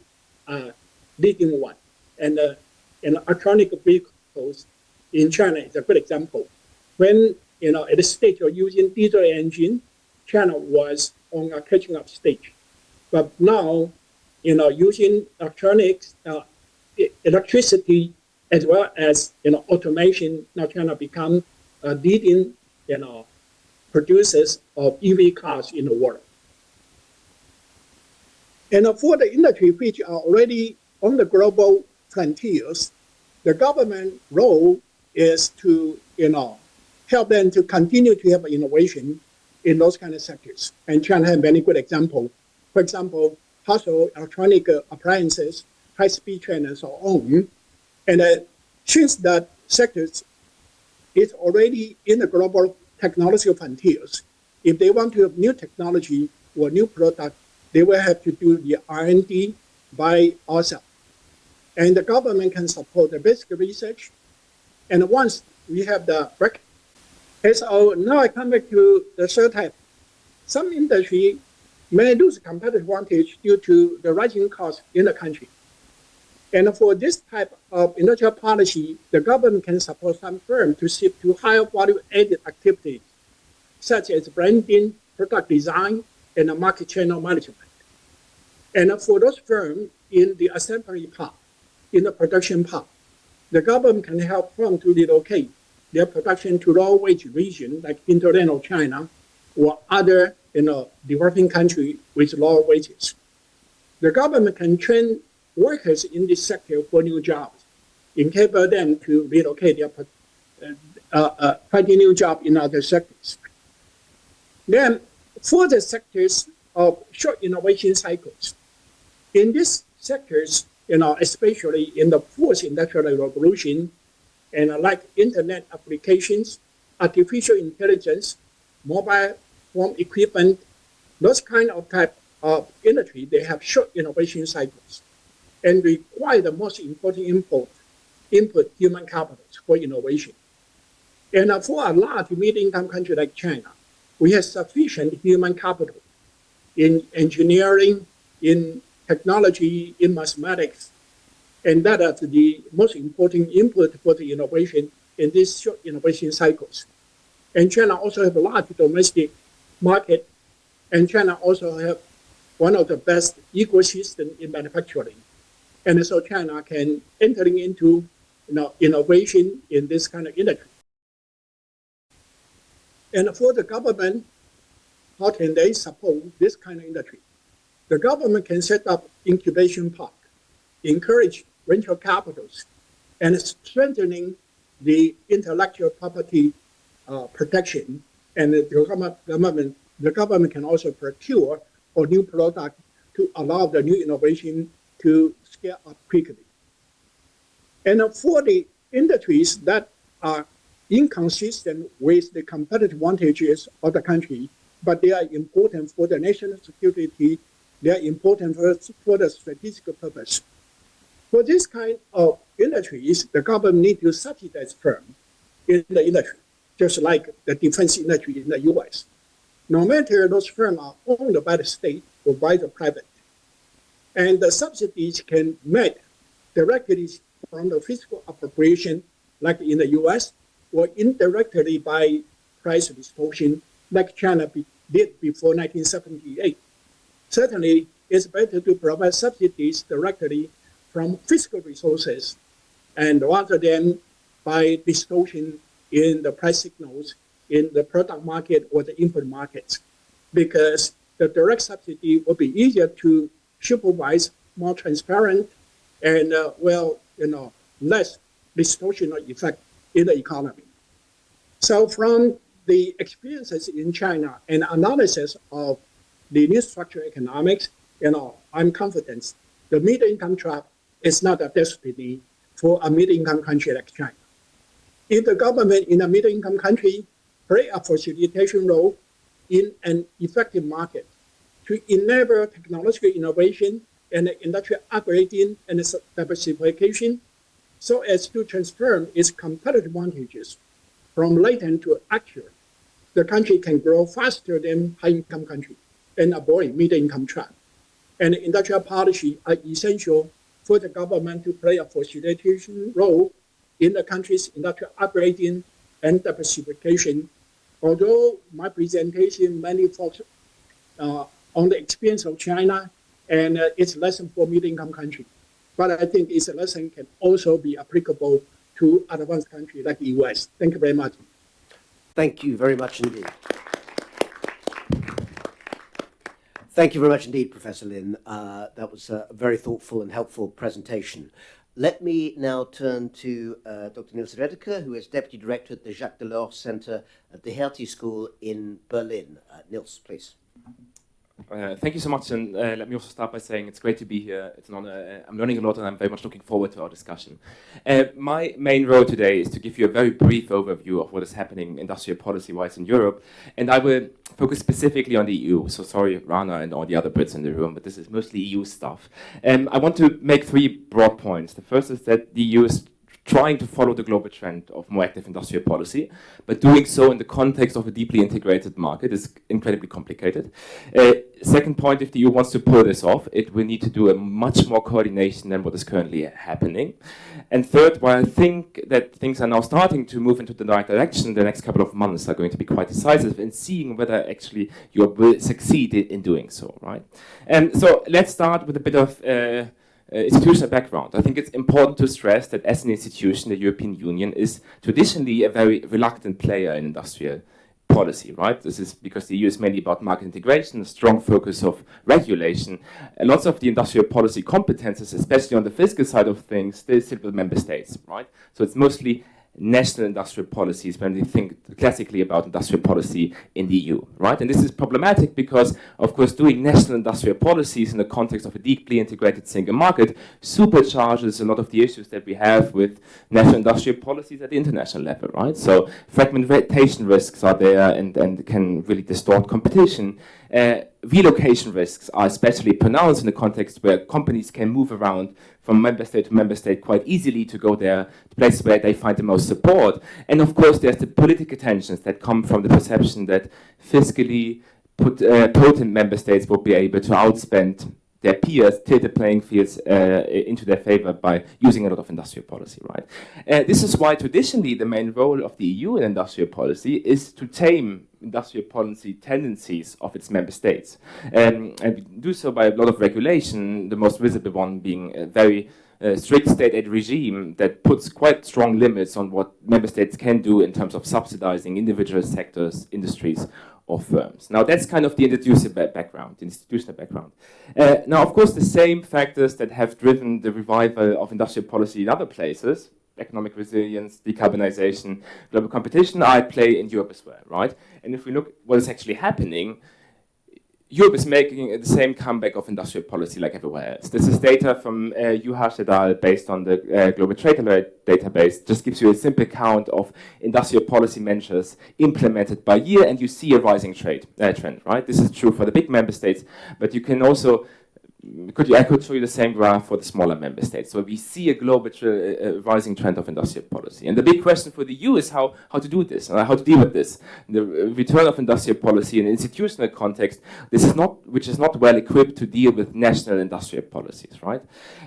leading one. And electronic vehicles in China is a good example. When at the stage of using diesel engine, China was on a catching up stage. But now, using electronics, electricity, as well as automation, now China become leading producers of EV cars in the world. And for the industry which are already on the global frontiers, the government role is to help them to continue to have innovation in those kind of sectors. And China has many good examples. For example, household electronic appliances, high-speed train, and so on. And since that sectors is already in the global technology frontiers, if they want to have new technology or new product, they will have to do the R&D by ourselves. And the government can support the basic research. And once we have the record, so now I come back to the third type. Some industry may lose competitive advantage due to the rising costs in the country. And for this type of industrial policy, the government can support some firms to shift to higher value-added activities, such as branding, product design, and market channel management. And for those firms in the assembly part, in the production part, the government can help firms to relocate their production to low-wage regions like hinterland China or other developing countries with lower wages. The government can train workers in this sector for new jobs, enable them to relocate their finding new jobs in other sectors. Then, for the sectors of short innovation cycles, in these sectors, especially in the fourth industrial revolution, and like internet applications, artificial intelligence, mobile phone equipment, those kind of type of industry, they have short innovation cycles and require the most important input human capital for innovation. And for a large middle-income country like China, we have sufficient human capital in engineering, in technology, in mathematics, and that is the most important input for the innovation in these short innovation cycles. And China also have a large domestic market, and China also have one of the best ecosystems in manufacturing. And so China can entering into innovation in this kind of industry. And for the government, how can they support this kind of industry? The government can set up incubation park, encourage venture capitals, and strengthening the intellectual property protection. And the government can also procure a new product to allow the new innovation to scale up quickly. And for the industries that are inconsistent with the competitive advantages of the country, but they are important for the national security, they are important for the strategic purpose. For this kind of industries, the government needs to subsidize firms in the industry, just like the defense industry in the US. No matter those firms are owned by the state or by the private. And the subsidies can met directly from the fiscal appropriation, like in the US, or indirectly by price distortion, like China did before 1978. Certainly, it's better to provide subsidies directly from fiscal resources, and rather than by distortion in the price signals in the product market or the input markets, because the direct subsidy will be easier to supervise, more transparent, and less distortional effect in the economy. So from the experiences in China and analysis of the new structural economics, I'm confident the middle-income trap is not a destiny for a middle-income country like China. If the government in a middle-income country play a facilitation role in an effective market to enable technological innovation and industrial upgrading and diversification so as to transform its competitive advantages from latent to actual, the country can grow faster than high-income country and avoid middle-income trap. And industrial policy are essential for the government to play a facilitation role in the country's industrial upgrading and diversification. Although my presentation mainly focused on the experience of China and its lesson for middle-income country, but I think its lesson can also be applicable to advanced countries like the US. Thank you very much. Thank you very much indeed. Thank you very much indeed, Professor Lin. That was a very thoughtful and helpful presentation. Let me now turn to Dr. Nils Redeker, who is Deputy Director at the Jacques Delors Center at the Hertie School in Berlin. Nils, please. Thank you so much, and let me also start by saying it's great to be here. It's an honor. I'm learning a lot, and I'm very much looking forward to our discussion. My main role today is to give you a very brief overview of what is happening industrial policy-wise in Europe, and I will focus specifically on the EU. So sorry, Rana and all the other Brits in the room, but this is mostly EU stuff. I want to make three broad points. The first is that the EU is trying to follow the global trend of more active industrial policy, but doing so in the context of a deeply integrated market is incredibly complicated. Second point, if the EU wants to pull this off, it will need to do a much more coordination than what is currently happening. And third, while I think that things are now starting to move into the right direction, the next couple of months are going to be quite decisive in seeing whether actually Europe will succeed in doing so, right? So let's start with a bit of institutional background. I think it's important to stress that as an institution, the European Union is traditionally a very reluctant player in industrial policy, right? This is because the EU is mainly about market integration, a strong focus of regulation. And lots of the industrial policy competences, especially on the fiscal side of things, they sit with member states, right? So it's mostly national industrial policies when we think classically about industrial policy in the EU, right? And this is problematic because, of course, doing national industrial policies in the context of a deeply integrated single market supercharges a lot of the issues that we have with national industrial policies at the international level, right? So fragmentation risks are there and can really distort competition. Relocation risks are especially pronounced in the context where companies can move around from member state to member state quite easily to go there, the place where they find the most support. And of course, there's the political tensions that come from the perception that fiscally potent member states will be able to outspend their peers, tilt the playing fields into their favor by using a lot of industrial policy, right? This is why traditionally the main role of the EU in industrial policy is to tame industrial policy tendencies of its member states. And we do so by a lot of regulation, the most visible one being a very strict state aid regime that puts quite strong limits on what member states can do in terms of subsidizing individual sectors, industries, or firms. Now that's kind of the institutional background. Now, of course, the same factors that have driven the revival of industrial policy in other places, economic resilience, decarbonization, global competition, are at play in Europe as well, right? And if we look what is actually happening, Europe is making the same comeback of industrial policy like everywhere else. This is data from EAI-Harvard et al. Based on the Global Trade Alert database. Just gives you a simple count of industrial policy measures implemented by year, and you see a rising trend, right? This is true for the big member states, but you can also I could show you the same graph for the smaller member states. So we see a global rising trend of industrial policy. And the big question for the EU is how to do this, how to deal with this. The return of industrial policy in an institutional context, which is not well equipped to deal with national industrial policies, right?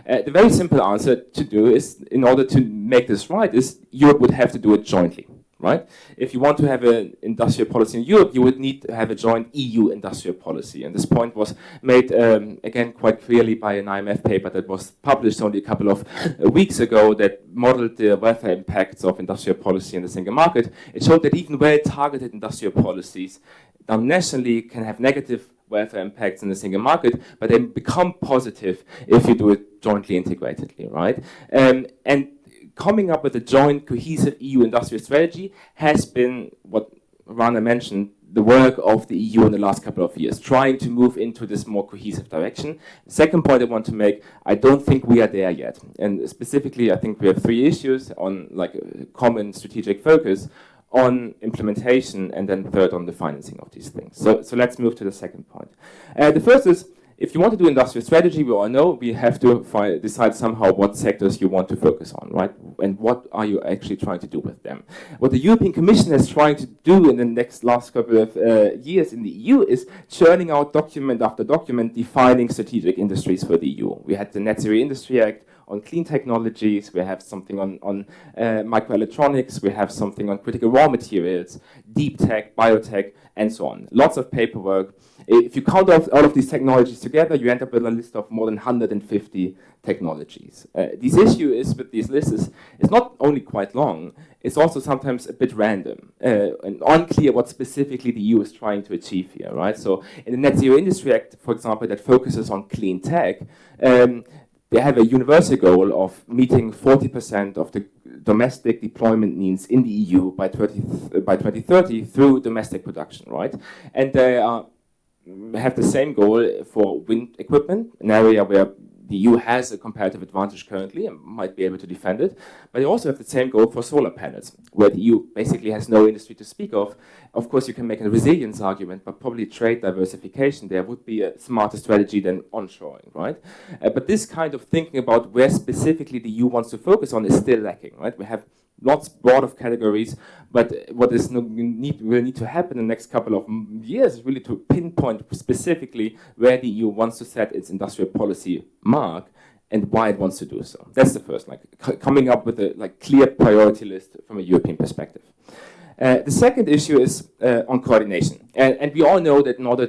The very simple answer to do is, in order to make this right, is Europe would have to do it jointly. Right? If you want to have an industrial policy in Europe, you would need to have a joint EU industrial policy. And this point was made, again, quite clearly by an IMF paper that was published only a couple of weeks ago that modeled the welfare impacts of industrial policy in the single market. It showed that even well-targeted industrial policies done nationally can have negative welfare impacts in the single market, but they become positive if you do it jointly integratedly, right? And coming up with a joint, cohesive EU industrial strategy has been, what Rana mentioned, the work of the EU in the last couple of years, trying to move into this more cohesive direction. The second point I want to make, I don't think we are there yet. And specifically, I think we have three issues on like a common strategic focus, on implementation, and then third on the financing of these things. So let's move to the second point. The first is, if you want to do industrial strategy, we all know we have to decide somehow what sectors you want to focus on, right? And what are you actually trying to do with them? What the European Commission is trying to do in the last couple of years in the EU is churning out document after document defining strategic industries for the EU. We had the Net Zero Industry Act on clean technologies, we have something on microelectronics, we have something on critical raw materials, deep tech, biotech, and so on. Lots of paperwork. If you count all of these technologies together, you end up with a list of more than 150 technologies. This issue is with these lists is not only quite long, it's also sometimes a bit random and unclear what specifically the EU is trying to achieve here, right? So in the Net Zero Industry Act, for example, that focuses on clean tech, they have a universal goal of meeting 40% of the domestic deployment needs in the EU by 2030 through domestic production, right? And they have the same goal for wind equipment, an area where the EU has a comparative advantage currently and might be able to defend it. But they also have the same goal for solar panels, where the EU basically has no industry to speak of. Of course, you can make a resilience argument, but probably trade diversification there would be a smarter strategy than onshoring, right? But this kind of thinking about where specifically the EU wants to focus on is still lacking, right? We have lots broad of categories, but what will need to happen in the next couple of years is really to pinpoint specifically where the EU wants to set its industrial policy mark and why it wants to do so. That's the first, coming up with a clear priority list from a European perspective. The second issue is on coordination. And we all know that in order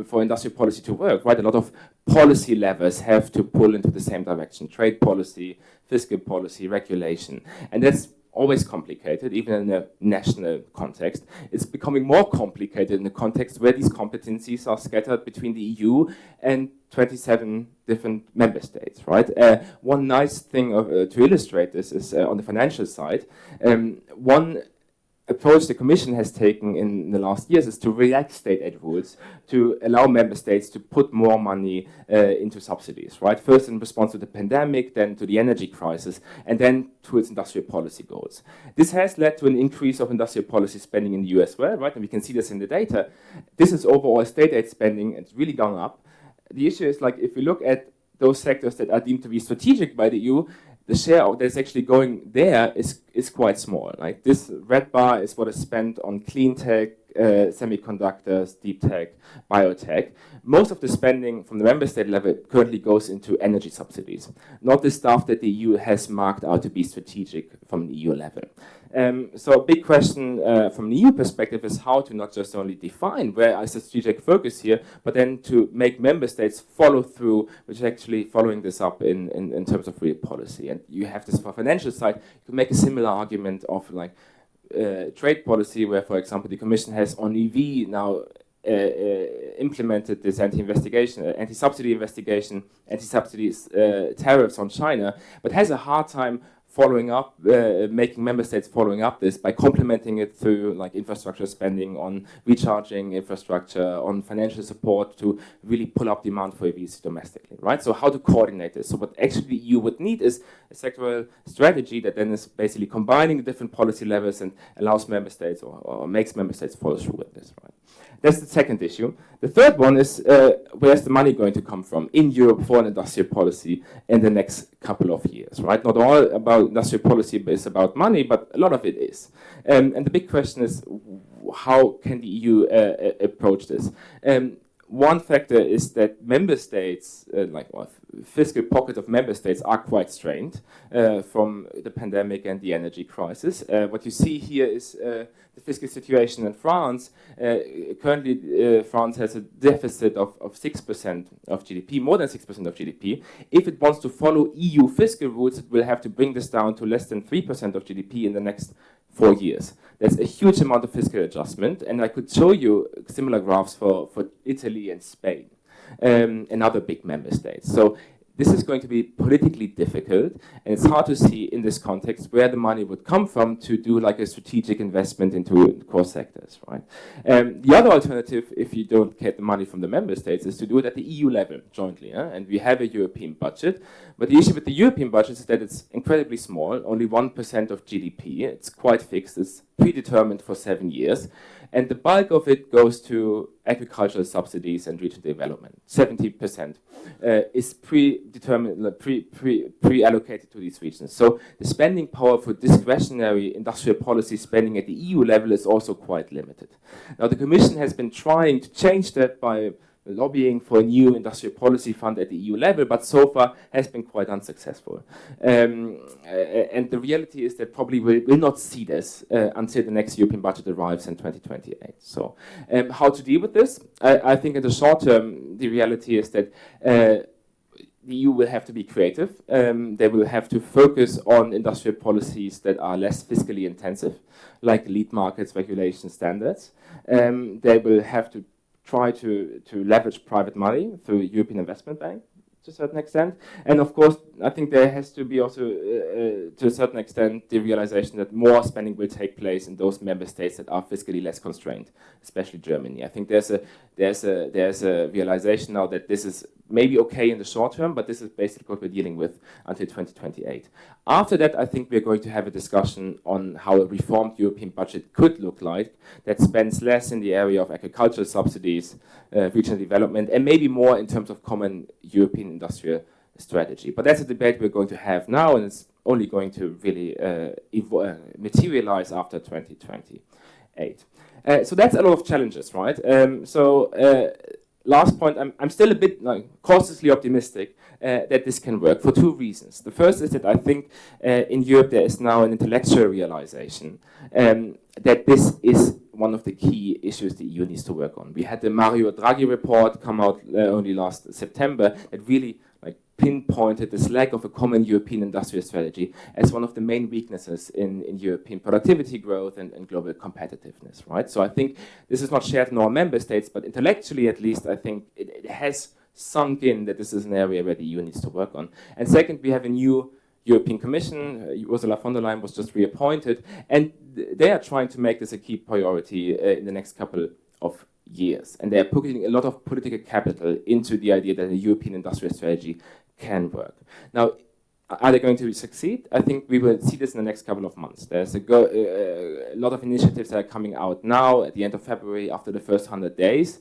for industrial policy to work, right, a lot of policy levers have to pull into the same direction. Trade policy, fiscal policy, regulation. And that's always complicated, even in a national context. It's becoming more complicated in a context where these competencies are scattered between the EU and 27 different member states, right? One nice thing to illustrate this is on the financial side. One approach the Commission has taken in the last years is to relax state aid rules to allow member states to put more money into subsidies, right? First in response to the pandemic, then to the energy crisis, and then to its industrial policy goals. This has led to an increase of industrial policy spending in the EU as well, right? And we can see this in the data. This is overall state aid spending. It's really gone up. The issue is, if we look at those sectors that are deemed to be strategic by the EU, the share that's actually going there is quite small. Like this red bar is what is spent on clean tech, semiconductors, deep tech, biotech. Most of the spending from the member state level currently goes into energy subsidies, not the stuff that the EU has marked out to be strategic from the EU level. So a big question from the EU perspective is how to not just only define where is the strategic focus here, but then to make member states follow through, which is actually following this up in terms of real policy. And you have this for financial side, you can make a similar argument of trade policy where, for example, the Commission has on EV now implemented this anti-subsidy investigation, anti-subsidy tariffs on China, but has a hard time following up, making member states following up this by complementing it through infrastructure spending on recharging infrastructure, on financial support to really pull up demand for EVs domestically, right? So how to coordinate this? So what actually the EU would need is a sectoral strategy that then is basically combining the different policy levels and allows member states or makes member states follow through with this, right? That's the second issue. The third one is where's the money going to come from in Europe for an industrial policy in the next couple of years, right? Not all about industrial policy is about money, but a lot of it is. And the big question is, how can the EU approach this? One factor is that member states, fiscal pockets of member states are quite strained from the pandemic and the energy crisis. What you see here is the fiscal situation in France. Currently, France has a deficit of 6% of GDP, more than 6% of GDP. If it wants to follow EU fiscal rules, it will have to bring this down to less than 3% of GDP in the next 4 years. That's a huge amount of fiscal adjustment, and I could show you similar graphs for Italy and Spain and other big member states. So this is going to be politically difficult, and it's hard to see in this context where the money would come from to do a strategic investment into core sectors, right? The other alternative, if you don't get the money from the member states, is to do it at the EU level jointly, and we have a European budget, but the issue with the European budget is that it's incredibly small, only 1% of GDP. It's quite fixed, it's predetermined for 7 years, And the bulk of it goes to agricultural subsidies and regional development. 70% is predetermined, pre-allocated to these regions. So the spending power for discretionary industrial policy spending at the EU level is also quite limited. Now, the Commission has been trying to change that by lobbying for a new industrial policy fund at the EU level, but so far has been quite unsuccessful. And the reality is that probably we will not see this until the next European budget arrives in 2028. So how to deal with this? I think in the short term, the reality is that the EU will have to be creative. They will have to focus on industrial policies that are less fiscally intensive, like lead markets, regulation, standards. They will have to try to leverage private money through European Investment Bank to a certain extent. And of course, I think there has to be also, to a certain extent, the realization that more spending will take place in those member states that are fiscally less constrained, especially Germany. I think there's a realization now that this is maybe okay in the short term, but this is basically what we're dealing with until 2028. After that, I think we're going to have a discussion on how a reformed European budget could look like that spends less in the area of agricultural subsidies, regional development, and maybe more in terms of common European industrial strategy. But that's a debate we're going to have now, and it's only going to really materialize after 2028. So that's a lot of challenges, right? Last point, I'm still a bit cautiously optimistic that this can work for two reasons. The first is that I think in Europe there is now an intellectual realization that this is one of the key issues the EU needs to work on. We had the Mario Draghi report come out only last September that really pinpointed this lack of a common European industrial strategy as one of the main weaknesses in European productivity growth and global competitiveness, right? So I think this is not shared in all member states, but intellectually at least I think it has sunk in that this is an area where the EU needs to work on. And second, we have a new European Commission. Ursula von der Leyen was just reappointed, and they are trying to make this a key priority in the next couple of years. And they are putting a lot of political capital into the idea that a European industrial strategy can work. Now, are they going to succeed? I think we will see this in the next couple of months. There's a lot of initiatives that are coming out now at the end of February after the first 100 days.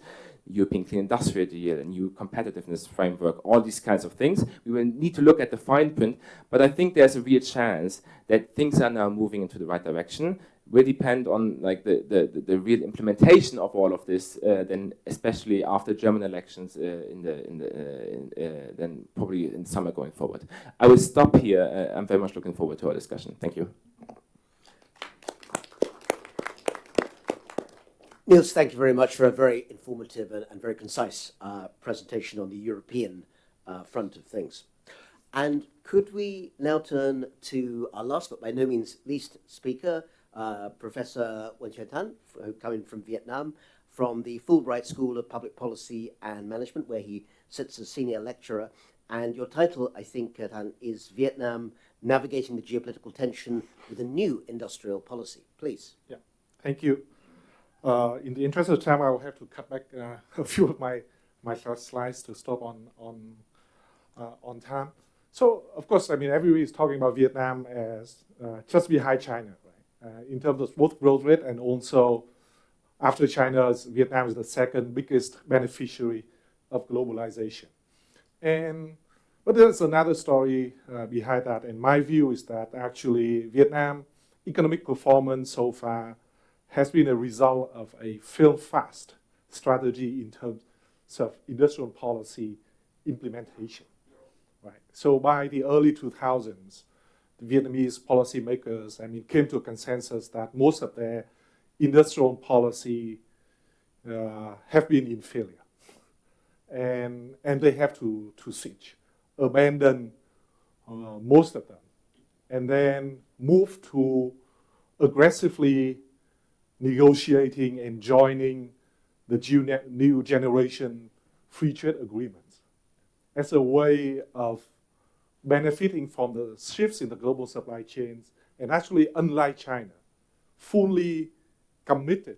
European Clean Industrial Deal, a new competitiveness framework, all these kinds of things. We will need to look at the fine print, but I think there's a real chance that things are now moving into the right direction. Will depend on the real implementation of all of this, then especially after German elections then probably in summer going forward. I will stop here. I'm very much looking forward to our discussion. Thank you. Nils, thank you very much for a very informative and very concise presentation on the European front of things. And could we now turn to our last but by no means least speaker, Professor Nguyen Thanh, coming from Vietnam, from the Fulbright School of Public Policy and Management, where he sits as senior lecturer. And your title, I think, Thanh, is Vietnam Navigating the Geopolitical Tension with a New Industrial Policy. Please. Yeah, thank you. In the interest of time, I will have to cut back a few of my slides to stop on time. So, of course, I mean, everybody is talking about Vietnam as just behind China, right? In terms of both growth rate and also after China, Vietnam is the second biggest beneficiary of globalization. But there's another story behind that. And my view is that actually Vietnam economic performance so far has been a result of a fail-fast strategy in terms of industrial policy implementation. Right. So by the early 2000s, the Vietnamese policymakers, came to a consensus that most of their industrial policy have been in failure, and they have to switch, abandon most of them, and then move to aggressively negotiating and joining the new generation free trade agreements as a way of benefiting from the shifts in the global supply chains, and actually, unlike China, fully committed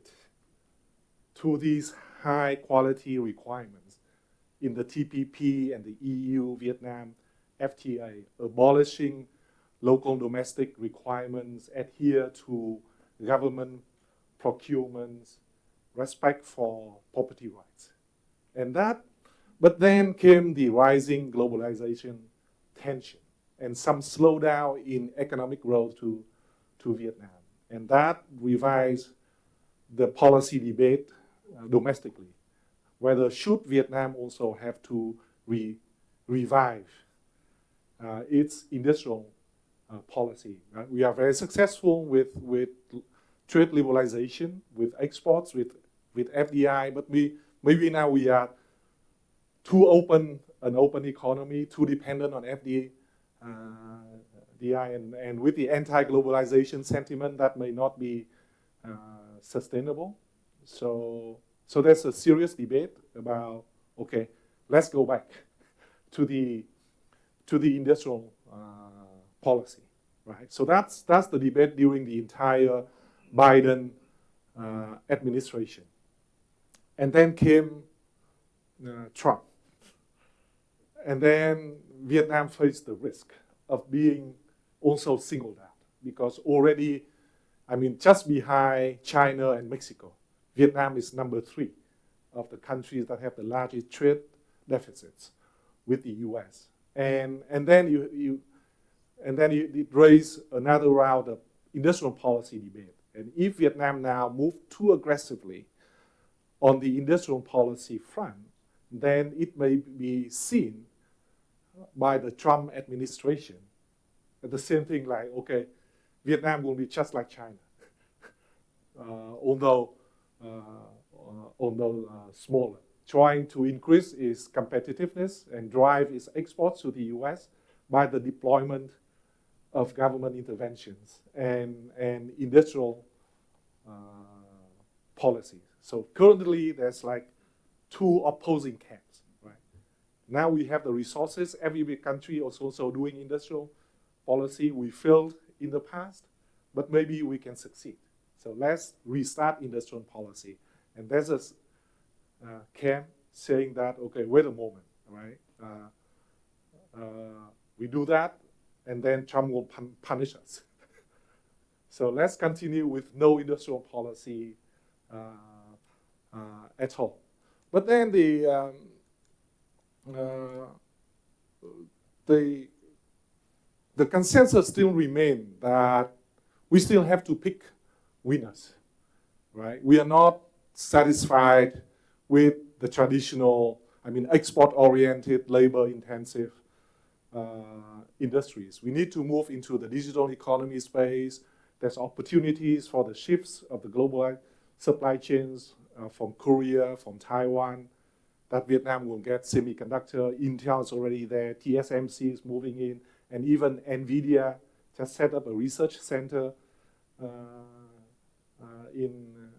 to these high quality requirements in the TPP and the EU-Vietnam FTA, abolishing local domestic requirements, adhere to government procurements, respect for property rights. And but then came the rising globalization tension and some slowdown in economic growth to Vietnam. And that revised the policy debate domestically, whether should Vietnam also have to revive its industrial policy. Right? We are very successful with trade liberalization, with exports, with FDI, but maybe now we are too open, an open economy, too dependent on FDI, and with the anti-globalization sentiment, that may not be sustainable. So there's a serious debate about, okay, let's go back to the industrial policy, right? So that's the debate during the entire Biden administration. And then came Trump. And then Vietnam faced the risk of being also singled out because already, I mean, just behind China and Mexico, Vietnam is number 3 of the countries that have the largest trade deficits with the U.S. And then it raised another round of industrial policy debate. And if Vietnam now moved too aggressively on the industrial policy front, then it may be seen by the Trump administration as the same thing like, okay, Vietnam will be just like China, although smaller, trying to increase its competitiveness and drive its exports to the U.S. by the deployment of government interventions and industrial policies. So currently, there's like 2 opposing camps. Now we have the resources. Every big country is also doing industrial policy. We failed in the past, but maybe we can succeed. So let's restart industrial policy. And there's a camp saying that, okay, wait a moment, right? We do that, and then Trump will punish us. So let's continue with no industrial policy at all. But then the consensus still remains that we still have to pick winners, right? We are not satisfied with the traditional, I mean, export-oriented, labor-intensive industries. We need to move into the digital economy space. There's opportunities for the shifts of the global supply chains from Korea, from Taiwan, that Vietnam will get semiconductor. Intel is already there. TSMC is moving in. And even NVIDIA just set up a research center in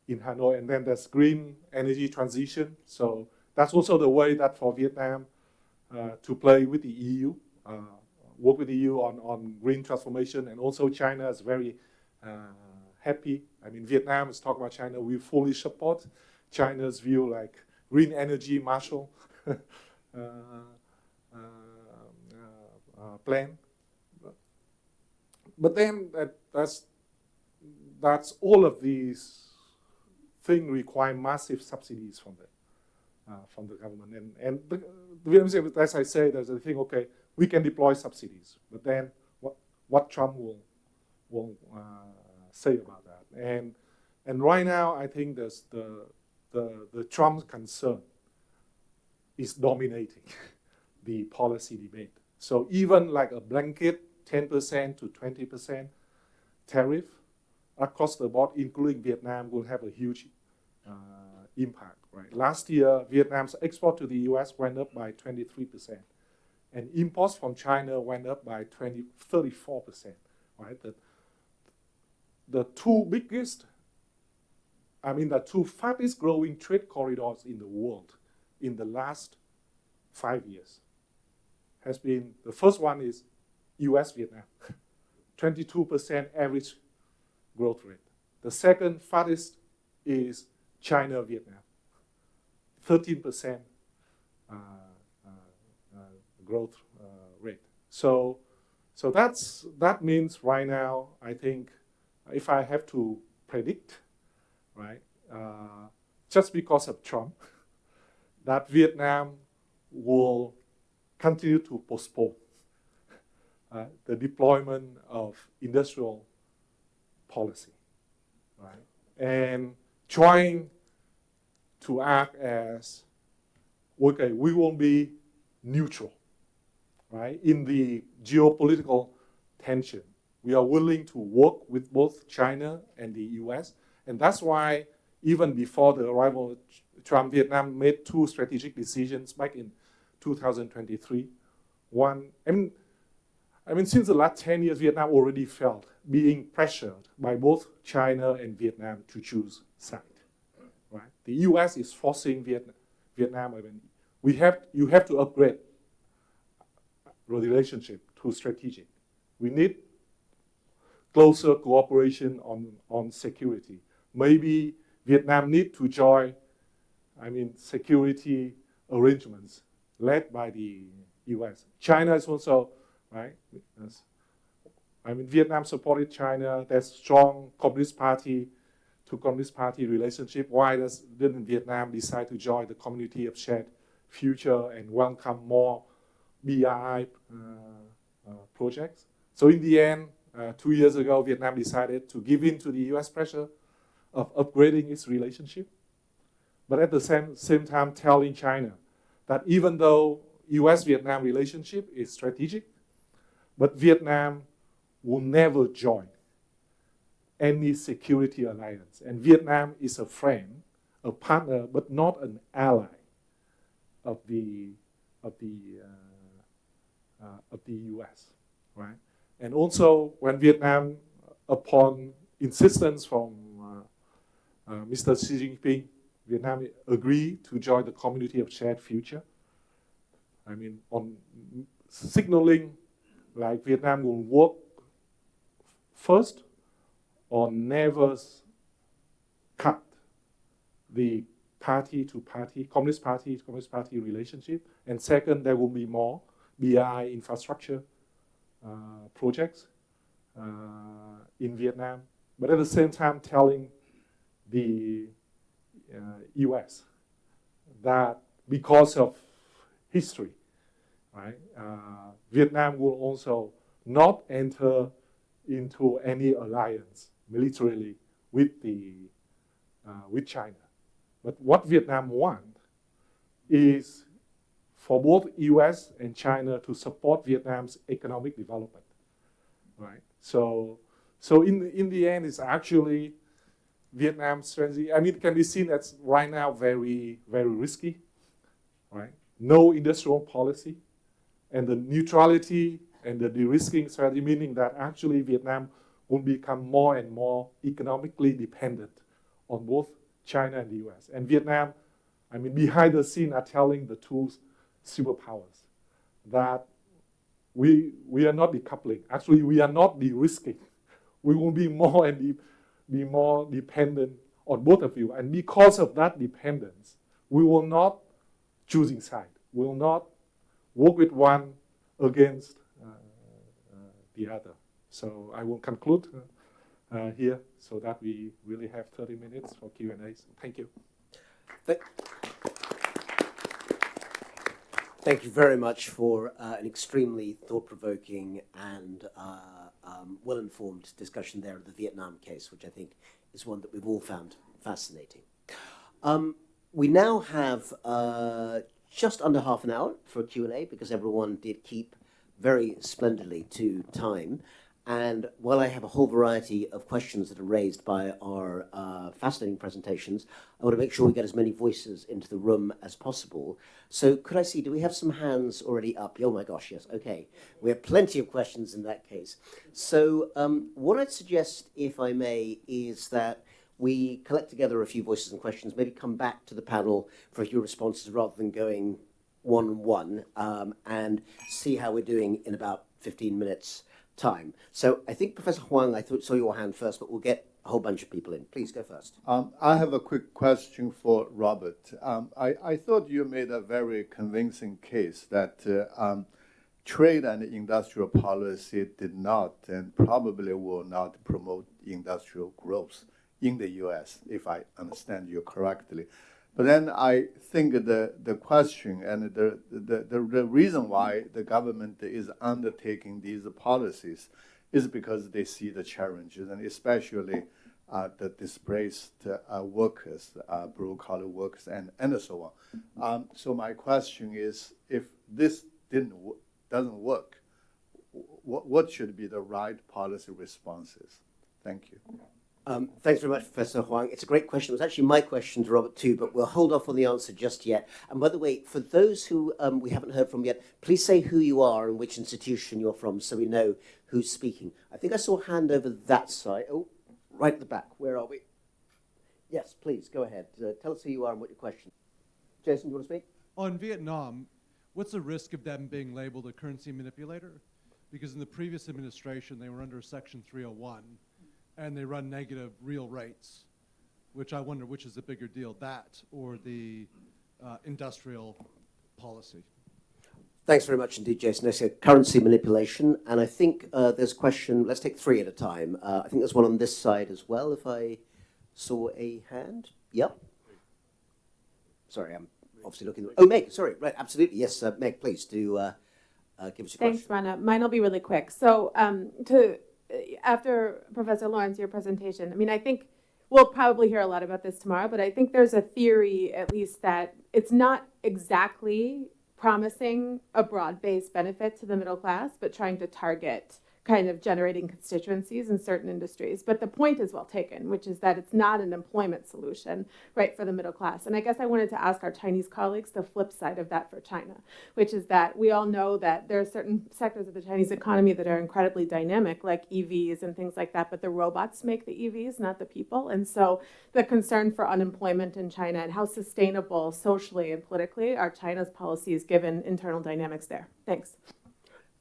Hanoi. And then there's green energy transition. So that's also the way that for Vietnam to play with the EU, work with the EU on green transformation. And also China is very happy. I mean, Vietnam is talking about China. We fully support China's view, like green energy Marshall plan. But then that's all of these things require massive subsidies from the government. And the Vietnamese, as I say, there's a thing. Okay, we can deploy subsidies, but then what Trump will say about that? And right now, I think there's the Trump concern is dominating the policy debate. So even like a blanket 10% to 20% tariff across the board, including Vietnam, will have a huge impact. Right? Last year, Vietnam's export to the US went up by 23%, and imports from China went up by 34%. Right? The two biggest, the 2 fastest growing trade corridors in the world in the last 5 years has been, the first one is US-Vietnam, 22% average growth rate. The second fastest is China-Vietnam, 13% growth rate. So that means right now, I think, if I have to predict, right, just because of Trump, that Vietnam will continue to postpone the deployment of industrial policy, right? And trying to act as, okay, we won't be neutral, right? In the geopolitical tension, we are willing to work with both China and the US. And that's why even before the arrival of Trump, Vietnam made two strategic decisions back in 2023. One, I mean, since the last 10 years, Vietnam already felt being pressured by both China and Vietnam to choose side, right? The US is forcing Vietnam, I mean, you have to upgrade the relationship to strategic. We need closer cooperation on security. Maybe Vietnam need to join, I mean, security arrangements led by the US. China is also, right? I mean, Vietnam supported China. There's strong Communist Party to Communist Party relationship. Why didn't Vietnam decide to join the Community of Shared Future and welcome more BRI projects? So in the end, 2 years ago, Vietnam decided to give in to the US pressure of upgrading its relationship, but at the same time telling China that even though US-Vietnam relationship is strategic, but Vietnam will never join any security alliance. And Vietnam is a friend, a partner, but not an ally of the US, right? And also when Vietnam, upon insistence from Mr. Xi Jinping, Vietnam agreed to join the Community of Shared Future. I mean, on signaling like Vietnam will work first on never cut the party-to-party, Communist Party-to-Communist Party relationship. And second, there will be more BRI infrastructure projects in Vietnam. But at the same time telling the US that because of history, right, Vietnam will also not enter into any alliance militarily with China. But what Vietnam wants is for both US and China to support Vietnam's economic development, right? So in the end, it's actually Vietnam's strategy. I mean, it can be seen as right now very, very risky, right? No industrial policy, and the neutrality and the de-risking strategy, meaning that actually Vietnam will become more and more economically dependent on both China and the US. And Vietnam, I mean, behind the scene are telling the two superpowers that we are not decoupling. Actually, we are not de-risking. We will be more and be more dependent on both of you. And because of that dependence, we will not choosing side. We will not work with one against the other. So I will conclude here so that we really have 30 minutes for Q&As. Thank you. Thank you very much for an extremely thought-provoking and well-informed discussion there of the Vietnam case, which I think is one that we've all found fascinating. We now have just under half an hour for a Q&A because everyone did keep very splendidly to time. And while I have a whole variety of questions that are raised by our fascinating presentations, I want to make sure we get as many voices into the room as possible. So could I see, do we have some hands already up? Oh my gosh, yes, okay. We have plenty of questions in that case. So what I'd suggest, if I may, is that we collect together a few voices and questions, maybe come back to the panel for a few responses rather than going one-on-one, and see how we're doing in about 15 minutes time. So I think Professor Huang, I saw your hand first, but we'll get a whole bunch of people in. Please go first. I have a quick question for Robert. I thought you made a very convincing case that trade and industrial policy did not and probably will not promote industrial growth in the U.S., if I understand you correctly. But then I think the question and the reason why the government is undertaking these policies is because they see the challenges, and especially the displaced workers, blue-collar workers, and so on. So my question is, if this doesn't work, what should be the right policy responses? Thank you. Thanks very much, Professor Huang. It's a great question. It was actually my question to Robert too, but we'll hold off on the answer just yet. And by the way, for those who we haven't heard from yet, please say who you are and which institution you're from so we know who's speaking. I think I saw a hand over that side. Oh, right at the back. Where are we? Yes, please, go ahead. Tell us who you are and what your question. Jason, do you want to speak? On Vietnam, what's the risk of them being labeled a currency manipulator? Because in the previous administration, they were under Section 301, and they run negative real rates, which I wonder which is the bigger deal, that or the industrial policy. Thanks very much indeed, Jason. I said currency manipulation, and I think there's a question, let's take three at a time. I think there's one on this side as well, if I saw a hand. Yep. Sorry, I'm obviously looking. Oh, Meg, sorry, right, absolutely. Yes, Meg, please do give us your Thanks, question. Rana. Mine will be really quick. So after Professor Lawrence, your presentation, I mean, I think we'll probably hear a lot about this tomorrow, but I think there's a theory, at least, that it's not exactly promising a broad-based benefit to the middle class, but trying to target kind of generating constituencies in certain industries. But the point is well taken, which is that it's not an employment solution, right, for the middle class. And I guess I wanted to ask our Chinese colleagues the flip side of that for China, which is that we all know that there are certain sectors of the Chinese economy that are incredibly dynamic, like EVs and things like that, but the robots make the EVs, not the people. And so the concern for unemployment in China and how sustainable socially and politically are China's policies given internal dynamics there. Thanks.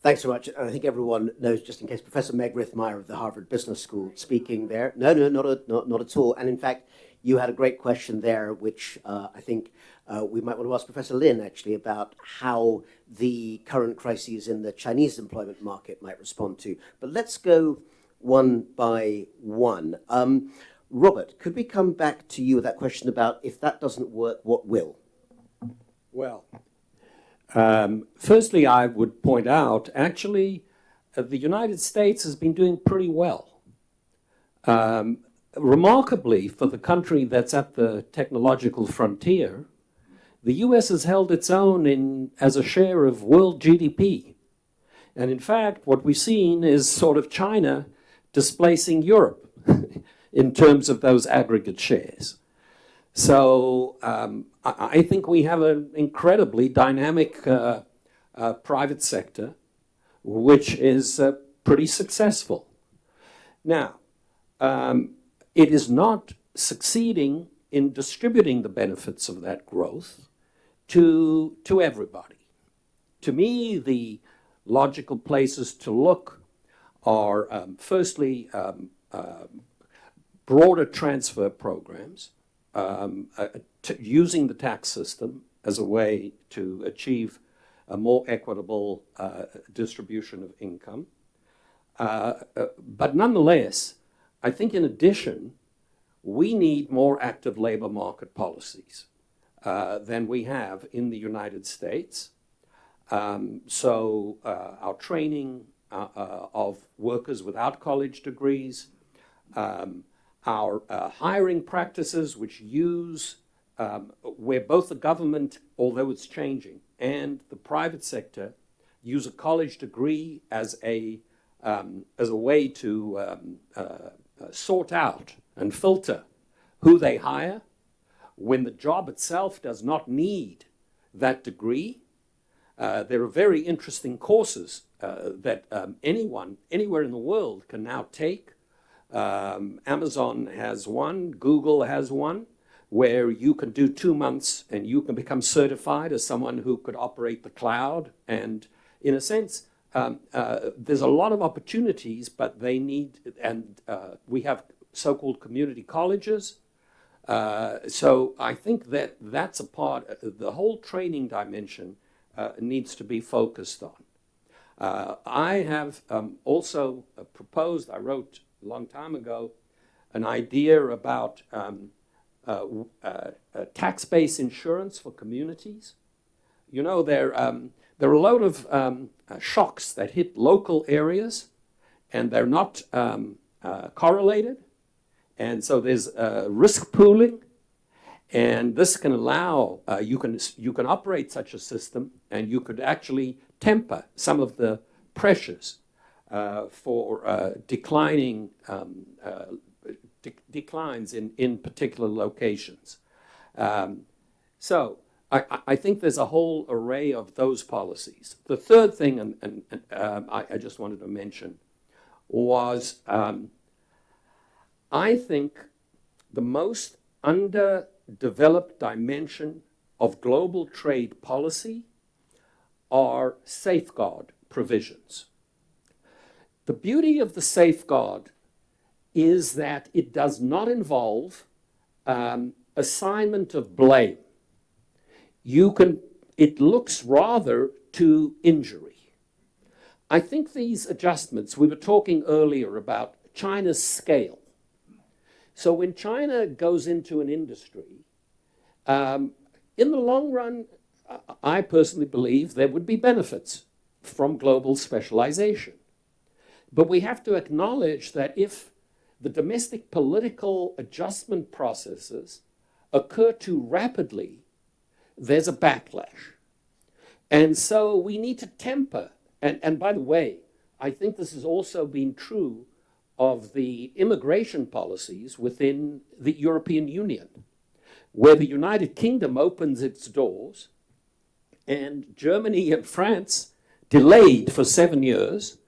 Thanks so much. And I think everyone knows, just in case, Professor Meg Rithmeyer of the Harvard Business School speaking there. No, not at all. And in fact, you had a great question there, which I think we might want to ask Professor Lin, actually, about how the current crises in the Chinese employment market might respond to. But let's go one by one. Robert, could we come back to you with that question about if that doesn't work, what will? Well, firstly, I would point out, actually, the United States has been doing pretty well. Remarkably, for the country that's at the technological frontier, the US has held its own as a share of world GDP. And in fact, what we've seen is sort of China displacing Europe in terms of those aggregate shares. So I think we have an incredibly dynamic private sector, which is pretty successful. Now, it is not succeeding in distributing the benefits of that growth to everybody. To me, the logical places to look are, firstly, broader transfer programs, using the tax system as a way to achieve a more equitable distribution of income. But nonetheless, I think in addition, we need more active labor market policies than we have in the United States. So our training of workers without college degrees, our hiring practices, which use, where both the government, although it's changing, and the private sector use a college degree as a way to sort out and filter who they hire when the job itself does not need that degree. There are very interesting courses that anyone, anywhere in the world can now take. Amazon has one, Google has one, where you can do 2 months and you can become certified as someone who could operate the cloud. And in a sense, there's a lot of opportunities, but they need, and we have so-called community colleges. So I think that that's a part, the whole training dimension needs to be focused on. I have also proposed, I wrote a long time ago, an idea about tax-based insurance for communities. You know, there are a load of shocks that hit local areas, and they're not correlated. And so there's risk pooling, and this can allow, you can operate such a system, and you could actually temper some of the pressures for declines in particular locations. So I think there's a whole array of those policies. The third thing, and I just wanted to mention, was I think the most underdeveloped dimension of global trade policy are safeguard provisions. The beauty of the safeguard is that it does not involve assignment of blame. It looks rather to injury. I think these adjustments, we were talking earlier about China's scale. So when China goes into an industry, in the long run, I personally believe there would be benefits from global specialization. But we have to acknowledge that if the domestic political adjustment processes occur too rapidly, there's a backlash. And so we need to temper. And by the way, I think this has also been true of the immigration policies within the European Union, where the United Kingdom opens its doors and Germany and France delayed for 7 years,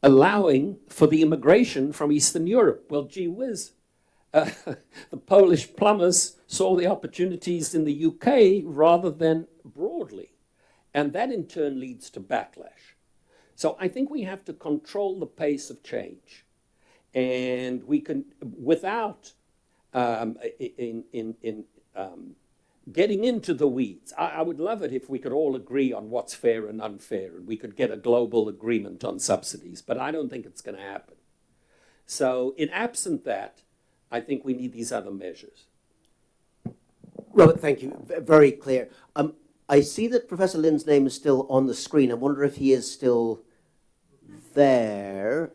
allowing for the immigration from Eastern Europe. Well, gee whiz, the Polish plumbers saw the opportunities in the UK rather than broadly. And that in turn leads to backlash. So I think we have to control the pace of change. And we can, without getting into the weeds, I would love it if we could all agree on what's fair and unfair, and we could get a global agreement on subsidies, but I don't think it's going to happen. So in absent that, I think we need these other measures. Robert, thank you. Very clear. I see that Professor Lin's name is still on the screen. I wonder if he is still there.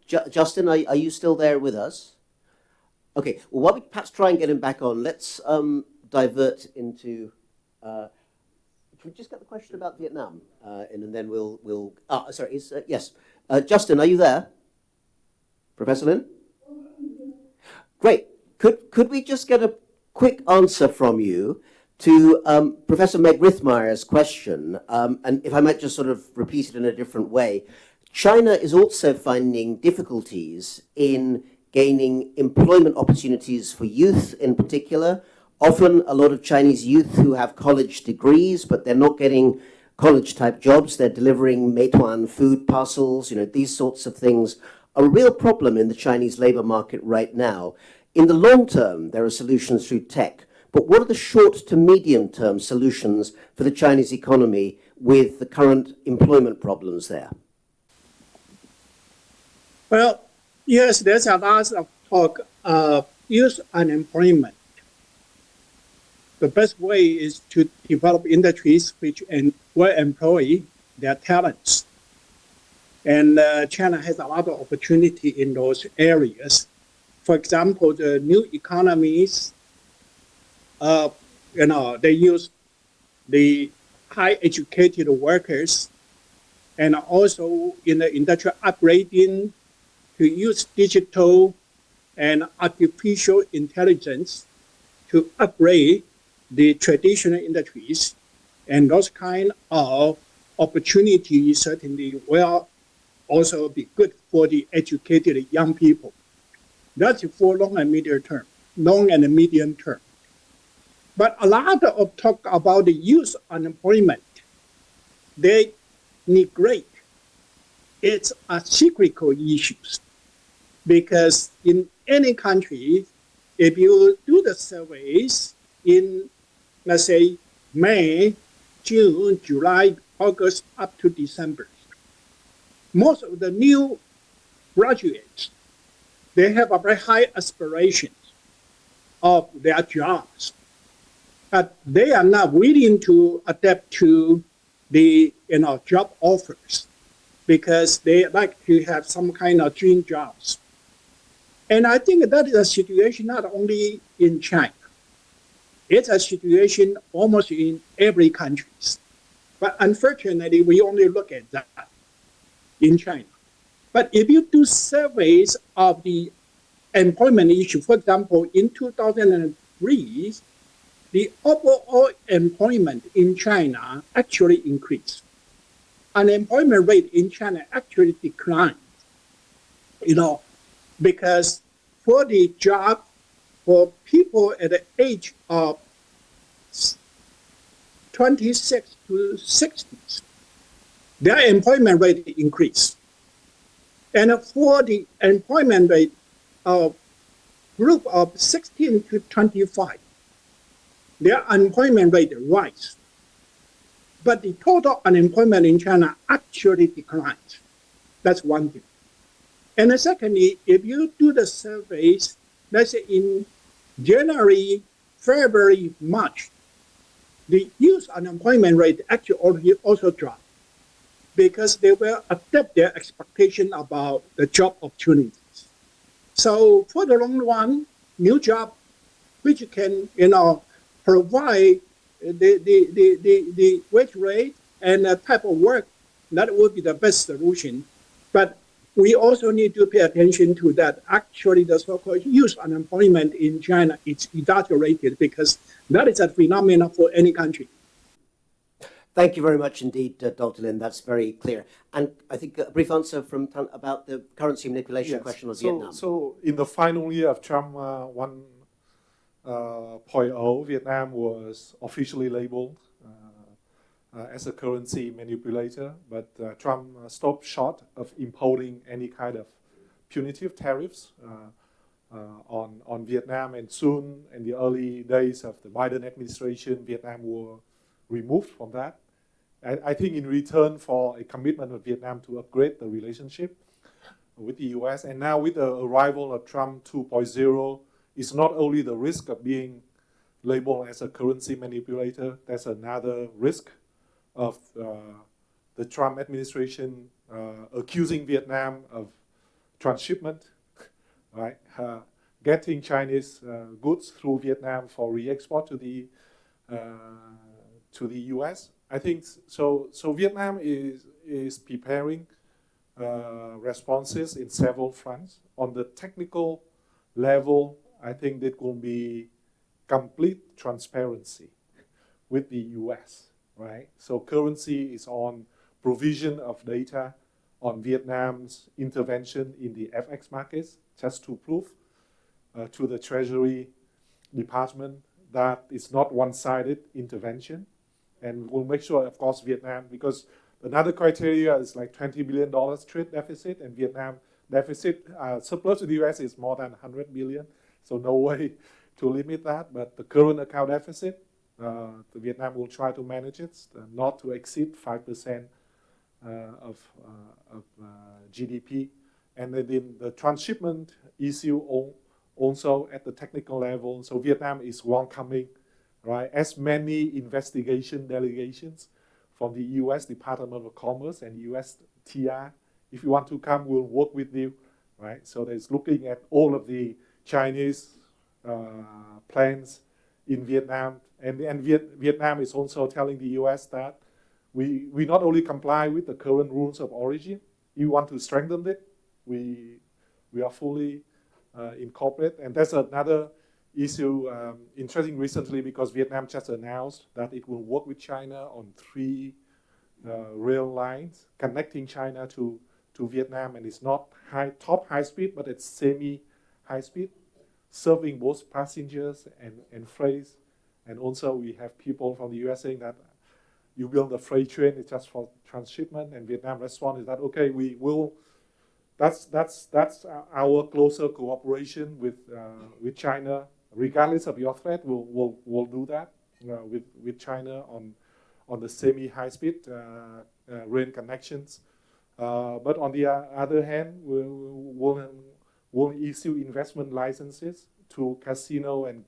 Justin, are you still there with us? Okay, well, while we perhaps try and get him back on, let's divert into... can we just get the question about Vietnam? And then we'll sorry, yes. Justin, are you there? Professor Lin? Great. Could we just get a quick answer from you to Professor Meg Rithmeyer's question? And if I might just sort of repeat it in a different way. China is also finding difficulties in gaining employment opportunities for youth in particular. Often a lot of Chinese youth who have college degrees, but they're not getting college-type jobs. They're delivering Meituan food parcels. You know, these sorts of things are a real problem in the Chinese labor market right now. In the long term, there are solutions through tech. But what are the short to medium-term solutions for the Chinese economy with the current employment problems there? Well, yes, there's a lot of talk of youth unemployment. The best way is to develop industries which will employ their talents. And China has a lot of opportunity in those areas. For example, the new economies, they use the high educated workers, and also in the industrial upgrading to use digital and artificial intelligence to upgrade the traditional industries. And those kind of opportunities certainly will also be good for the educated young people. That's for long and medium term. But a lot of talk about the youth unemployment, they neglect it's a cyclical issue. Because in any country, if you do the surveys in, let's say, May, June, July, August, up to December, most of the new graduates they have a very high aspiration of their jobs, but they are not willing to adapt to the job offers because they like to have some kind of dream jobs. And I think that is a situation not only in China, it's a situation almost in every country. But unfortunately, we only look at that in China. But if you do surveys of the employment issue, for example, in 2003, the overall employment in China actually increased. Unemployment rate in China actually declined, because for the job for people at the age of 26 to 60s, their employment rate increased. And for the employment rate of group of 16 to 25, their unemployment rate rise. But the total unemployment in China actually declined. That's one thing. And then secondly, if you do the surveys, let's say in January, February, March, the youth unemployment rate actually also dropped because they will adapt their expectation about the job opportunities. So for the long run, new job which can provide the wage rate and the type of work, that would be the best solution. But we also need to pay attention to that. Actually, the so-called youth unemployment in China is exaggerated because that is a phenomenon for any country. Thank you very much indeed, Dr. Lin. That's very clear. And I think a brief answer from Thanh about the currency manipulation question of Vietnam. So in the final year of Trump 1.0, Vietnam was officially labeled as a currency manipulator, but Trump stopped short of imposing any kind of punitive tariffs on Vietnam, and soon in the early days of the Biden administration, Vietnam were removed from that. I think in return for a commitment of Vietnam to upgrade the relationship with the US, and now with the arrival of Trump 2.0, it's not only the risk of being labeled as a currency manipulator, there's another risk of the Trump administration accusing Vietnam of transshipment, right? Getting Chinese goods through Vietnam for re-export to the US. I think so. So Vietnam is preparing responses in several fronts. On the technical level, I think there will be complete transparency with the US, right? So currency is on provision of data on Vietnam's intervention in the FX markets, just to prove to the Treasury Department that it's not one-sided intervention. And we'll make sure, of course, Vietnam, because another criteria is like $20 billion trade deficit, and Vietnam deficit surplus to the US is more than 100 billion. So no way to limit that. But the current account deficit, the Vietnam will try to manage it, not to exceed 5% of GDP. And then the transshipment issue also at the technical level. So Vietnam is welcoming, right, as many investigation delegations from the US Department of Commerce and US TR. If you want to come, we'll work with you, right? So there's looking at all of the Chinese plans in Vietnam. And Vietnam is also telling the US that we not only comply with the current rules of origin, you want to strengthen it, we are fully incorporate. And that's another issue interesting recently, because Vietnam just announced that it will work with China on 3 rail lines connecting China to Vietnam, and it's not top high speed, but it's semi-high speed, serving both passengers and freight. And also we have people from the US saying that you build a freight train, it's just for transshipment, and Vietnam response is that, okay, we will, that's our closer cooperation with China. Regardless of your threat, we'll do that with China on the semi-high speed rail connections. But on the other hand, we'll won't issue investment licenses to casino and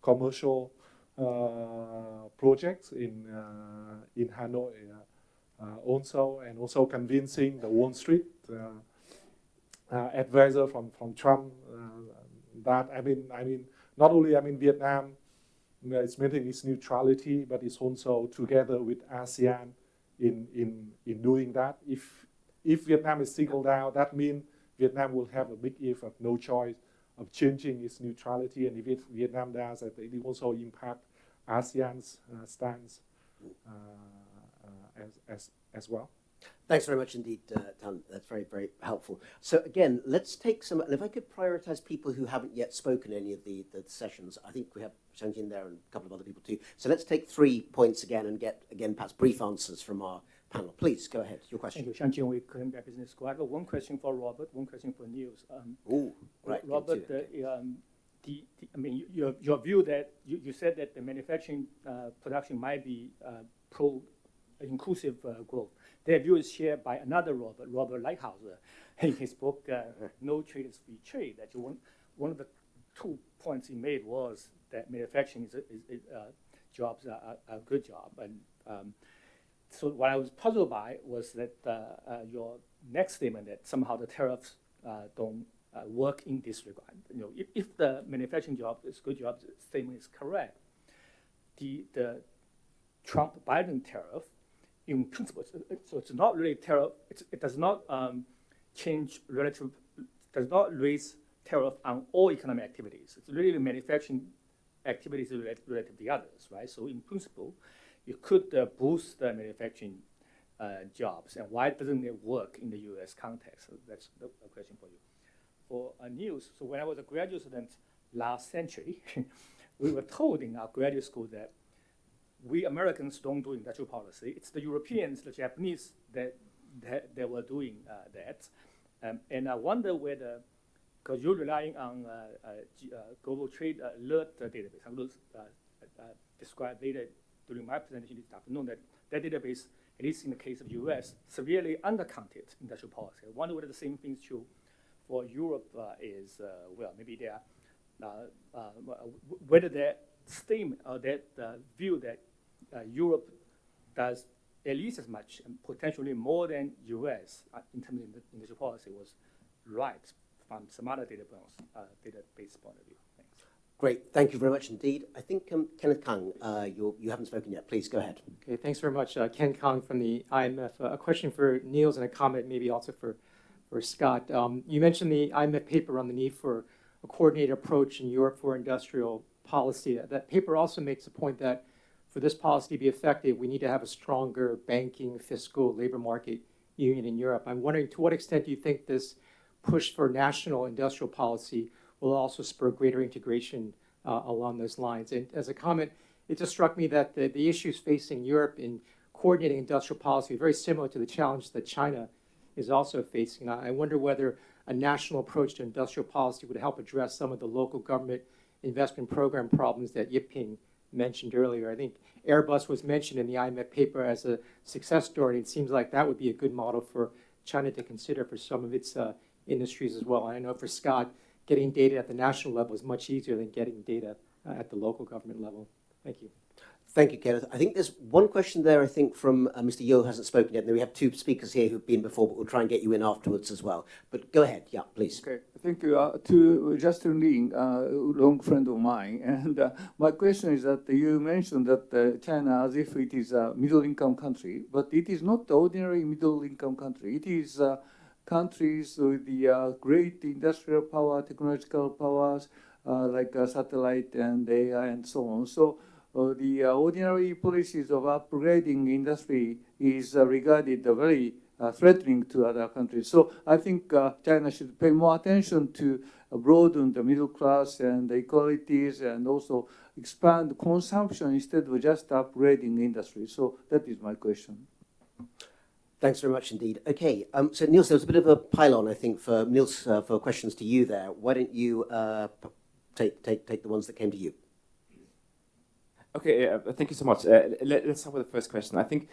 commercial projects in Hanoi. Also convincing the Wall Street advisor from Trump that not only Vietnam is maintaining its neutrality, but it's also together with ASEAN in doing that. If Vietnam is singled out, that means Vietnam will have a big if of no choice of changing its neutrality, and if Vietnam does, it will also impact ASEAN's stance as well. Thanks very much indeed, Thanh. That's very, very helpful. So again, let's take some, and if I could prioritize people who haven't yet spoken any of the sessions, I think we have Shang-Jin there and a couple of other people too. So let's take 3 points again and get, again, perhaps brief answers from our panel. Please, go ahead, your question. Thank you, Shang-Jin with Columbia Business School. I have one question for Robert, one question for Nils. Right. Robert, your view that you said that the manufacturing production might be pro-inclusive growth. Their view is shared by another Robert Lighthizer, in his book, No Trade is Free Trade. That one of the 2 points he made was that manufacturing jobs are a good job. And so what I was puzzled by was that your next statement that somehow the tariffs don't work in this regard. If the manufacturing job is good job statement is correct, the Trump-Biden tariff, in principle, so it's not really tariff. It does not does not raise tariff on all economic activities. It's really manufacturing activities related to the others, right? So in principle, you could boost the manufacturing jobs, and why doesn't it work in the U.S. context? So that's a question for you. For Nils, so when I was a graduate student last century, we were told in our graduate school that we Americans don't do industrial policy. It's the Europeans, the Japanese that were doing that. And I wonder whether, because you're relying on global trade alert database, I'm going to describe later during my presentation this afternoon that database, at least in the case of US, severely undercounted industrial policy. I wonder whether the same thing is true for Europe is, well, maybe they are, whether that statement or that view that Europe does at least as much and potentially more than US in terms of industrial policy was right from some other database point of view. Thanks. Great, thank you very much indeed. I think Kenneth Kang, you haven't spoken yet. Please go ahead. Okay, thanks very much. Ken Kang from the IMF. A question for Nils and a comment maybe also for Scott. You mentioned the IMF paper on the need for a coordinated approach in Europe for industrial policy. That paper also makes the point that for this policy to be effective, we need to have a stronger banking, fiscal, labor market union in Europe. I'm wondering, to what extent do you think this push for national industrial policy will also spur greater integration along those lines? And as a comment, it just struck me that the issues facing Europe in coordinating industrial policy are very similar to the challenge that China is also facing. I wonder whether a national approach to industrial policy would help address some of the local government investment program problems that Yiping mentioned earlier. I think Airbus was mentioned in the IMF paper as a success story, and it seems like that would be a good model for China to consider for some of its industries as well. And I know for Scott, getting data at the national level is much easier than getting data at the local government level. Thank you. Thank you, Kenneth. I think there's one question there, I think, from Mr. Yo, who hasn't spoken yet. And then we have 2 speakers here who've been before, but we'll try and get you in afterwards as well. But go ahead. Yeah, please. Okay. Thank you. To Justin Lin, a long friend of mine. And my question is that you mentioned that China, as if it is a middle-income country, but it is not the ordinary middle-income country. It is countries with the great industrial power, technological powers, like satellite and AI and so on. So the ordinary policies of upgrading industry is regarded very threatening to other countries. So I think China should pay more attention to broaden the middle class and the equalities and also expand consumption instead of just upgrading industry. So that is my question. Thanks very much indeed. Okay, so Nils, there was a bit of a pile-on, I think, for Nils for questions to you there. Why don't you take the ones that came to you? Okay, thank you so much. Let's start with the first question. I think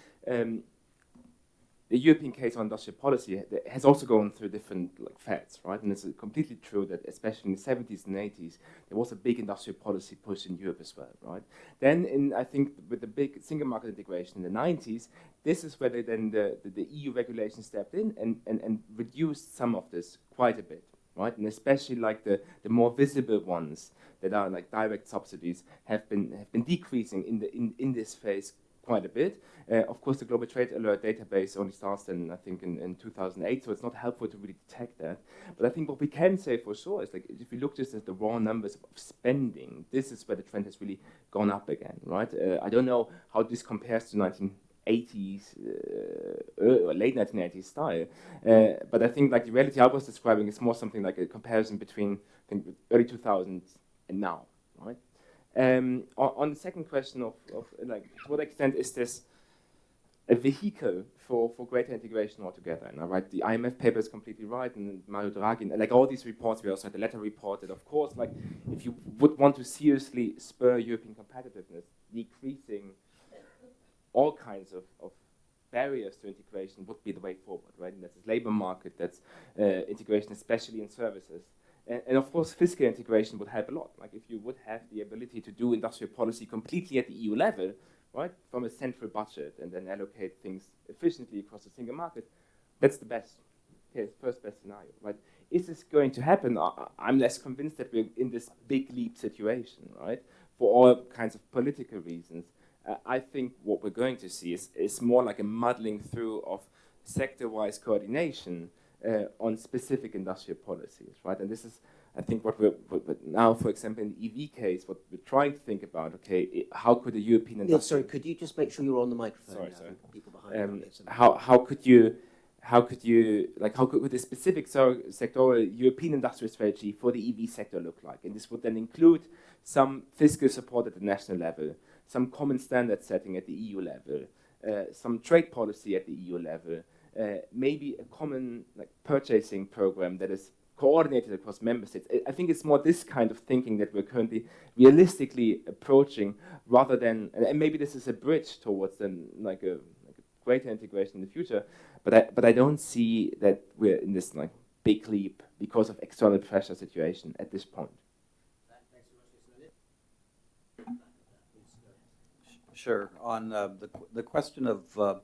the European case on industrial policy has also gone through different fads, right? And it's completely true that especially in the 70s and 80s, there was a big industrial policy push in Europe as well, right? Then I think with the big single market integration in the 90s, this is where the EU regulation stepped in and reduced some of this quite a bit, right? And especially like the more visible ones that are like direct subsidies have been decreasing in this phase quite a bit. Of course, the Global Trade Alert database only starts I think in 2008, so it's not helpful to really detect that. But I think what we can say for sure is, like, if you look just at the raw numbers of spending, this is where the trend has really gone up again, right? I don't know how this compares to 1980s or late 1980s style, but I think like the reality I was describing is more something like a comparison between, I think, early 2000s and now, right? On the second question of like, to what extent is this a vehicle for greater integration altogether? And right, the IMF paper is completely right, and Mario Draghi, and like all these reports, we also had the letter report that, of course, like if you would want to seriously spur European competitiveness, decreasing all kinds of barriers to integration would be the way forward, right? And that's labor market, that's integration, especially in services. And of course, fiscal integration would help a lot. Like if you would have the ability to do industrial policy completely at the EU level, right, from a central budget, and then allocate things efficiently across the single market, that's the best case, first best scenario, right? Is this going to happen? I'm less convinced that we're in this big leap situation, right, for all kinds of political reasons. I think what we're going to see is more like a muddling through of sector-wise coordination on specific industrial policies, right? And this is, I think, what we're now, for example, in the EV case, what we're trying to think about, okay, how could the European... Neil, sorry, could you just make sure you're on the microphone? Sorry. People behind you. How could the specific sectoral European industrial strategy for the EV sector look like? And this would then include some fiscal support at the national level, some common standard setting at the EU level, some trade policy at the EU level, maybe a common purchasing program that is coordinated across member states. I think it's more this kind of thinking that we're currently realistically approaching, rather than, and maybe this is a bridge towards then like a greater integration in the future, but I don't see that we're in this like big leap because of external pressure situation at this point. Sure. On the question of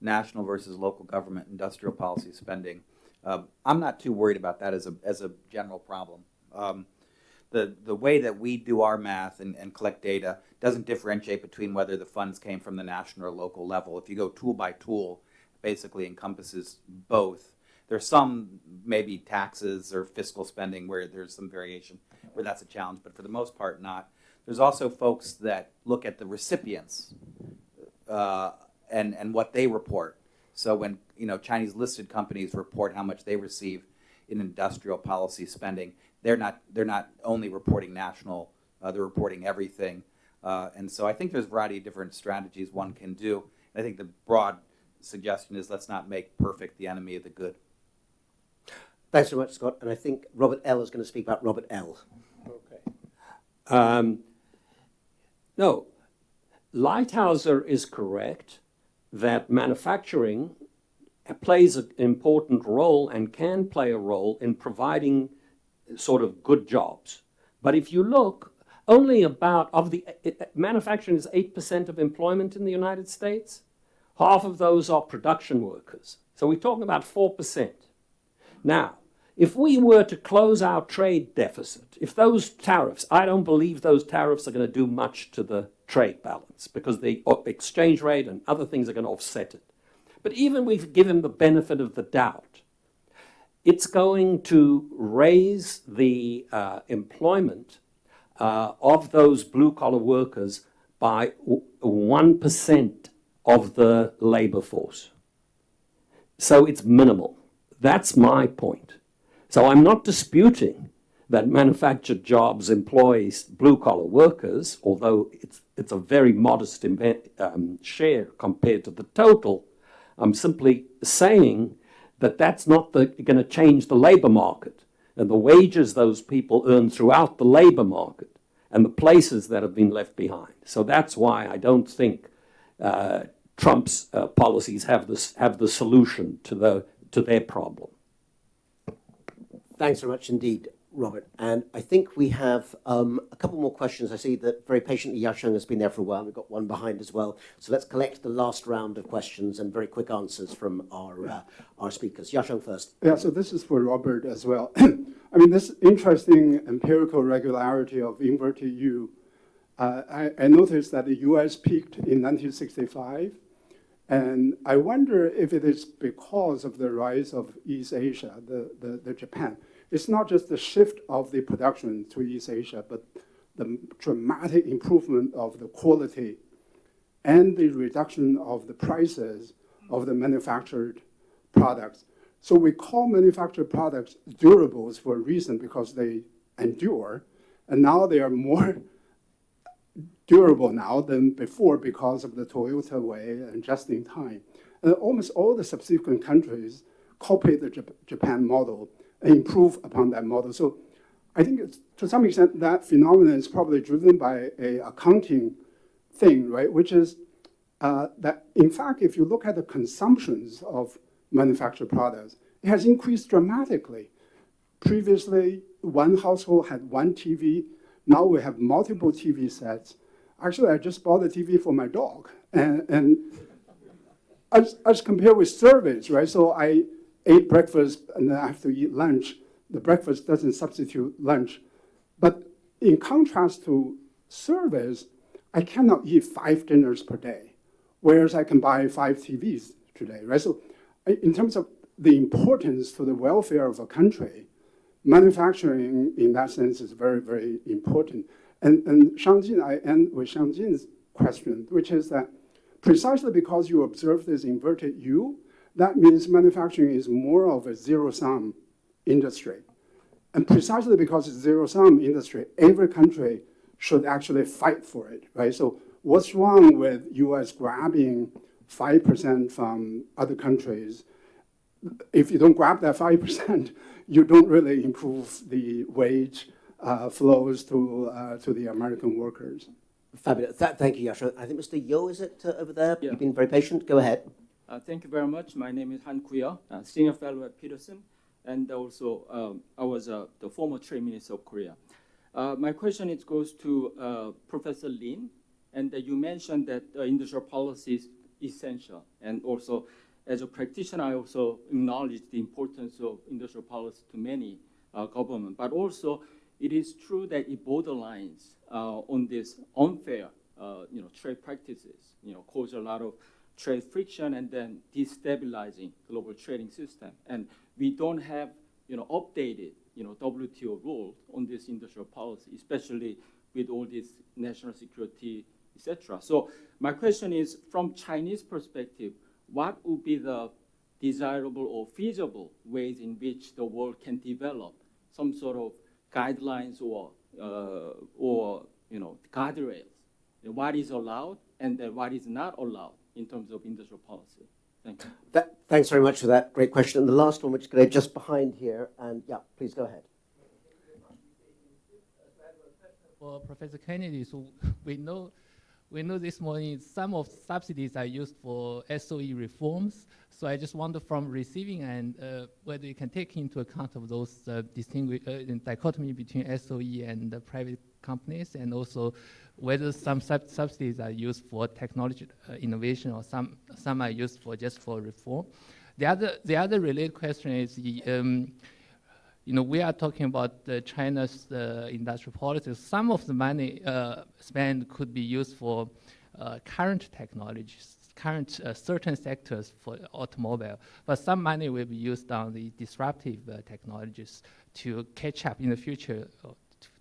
national versus local government industrial policy spending, I'm not too worried about that as a general problem. The way that we do our math and collect data doesn't differentiate between whether the funds came from the national or local level. If you go tool by tool, basically encompasses both. There's some maybe taxes or fiscal spending where there's some variation where that's a challenge, but for the most part not. There's also folks that look at the recipients and what they report. So when Chinese listed companies report how much they receive in industrial policy spending, they're not only reporting national, they're reporting everything. And so I think there's a variety of different strategies one can do. I think the broad suggestion is let's not make perfect the enemy of the good. Thanks so much, Scott. And I think Robert L. is going to speak about Robert L. Okay. No, Lighthouser is correct that manufacturing plays an important role and can play a role in providing sort of good jobs. But if you look, only about manufacturing is 8% of employment in the United States. Half of those are production workers. So we're talking about 4%. Now, if we were to close our trade deficit, if those tariffs, I don't believe those tariffs are going to do much to the trade balance because the exchange rate and other things are going to offset it. But even we've given the benefit of the doubt, it's going to raise the employment of those blue-collar workers by 1% of the labor force. So it's minimal. That's my point. So I'm not disputing that manufactured jobs employs blue-collar workers, although it's a very modest share compared to the total. I'm simply saying that that's not going to change the labor market and the wages those people earn throughout the labor market and the places that have been left behind. So that's why I don't think Trump's policies have the solution to their problem. Thanks very much indeed, Robert. And I think we have a couple more questions. I see that very patiently Yasheng has been there for a while. We've got one behind as well. So let's collect the last round of questions and very quick answers from our speakers. Yasheng first. Yeah, so this is for Robert as well. I mean, this interesting empirical regularity of inverted U, I noticed that the US peaked in 1965. And I wonder if it is because of the rise of East Asia, the Japan. It's not just the shift of the production to East Asia, but the dramatic improvement of the quality and the reduction of the prices of the manufactured products. So we call manufactured products durables for a reason, because they endure. And now they are more durable now than before because of the Toyota way and just in time. And almost all the subsequent countries copied the Japan model and improve upon that model. So I think to some extent that phenomenon is probably driven by a accounting thing, right? Which is that in fact, if you look at the consumptions of manufactured products, it has increased dramatically. Previously, one household had one TV. Now we have multiple TV sets. Actually, I just bought a TV for my dog. And as compared with service, right? So I ate breakfast and then I have to eat lunch. The breakfast doesn't substitute lunch. But in contrast to service, I cannot eat 5 dinners per day, whereas I can buy 5 TVs today, right? So in terms of the importance to the welfare of a country, manufacturing in that sense is very, very important. And Shangjin, I end with Shangjin's question, which is that precisely because you observe this inverted U, that means manufacturing is more of a zero-sum industry. And precisely because it's zero-sum industry, every country should actually fight for it, right? So what's wrong with US grabbing 5% from other countries? If you don't grab that 5%, you don't really improve the wage flows to the American workers. Fabulous. Thank you, Yasha. I think Mr. Yo, is it over there? Yeah. You've been very patient. Go ahead. Thank you very much. My name is Han Kuya, Senior Fellow at Peterson, and also I was the former Trade Minister of Korea. My question goes to Professor Lin, and you mentioned that industrial policy is essential, and also as a practitioner, I also acknowledge the importance of industrial policy to many governments, but also it is true that it borderlines on this unfair, trade practices, cause a lot of trade friction and then destabilizing global trading system. And we don't have, updated, WTO rules on this industrial policy, especially with all this national security, etc. So my question is, from Chinese perspective, what would be the desirable or feasible ways in which the world can develop some sort of guidelines or guardrails? What is allowed and what is not allowed in terms of industrial policy? Thank you. Thanks very much for that great question. And the last one, which is going to just behind here, and yeah, please go ahead. For Professor Kennedy, so we know this morning some of subsidies are used for SOE reforms. So I just wonder from receiving and whether you can take into account of those dichotomy between SOE and the private companies, and also whether some subsidies are used for technology innovation or some are used for just for reform. The other related question is we are talking about China's industrial policies. Some of the money spent could be used for current technologies, current certain sectors for automobile, but some money will be used on the disruptive technologies to catch up in the future,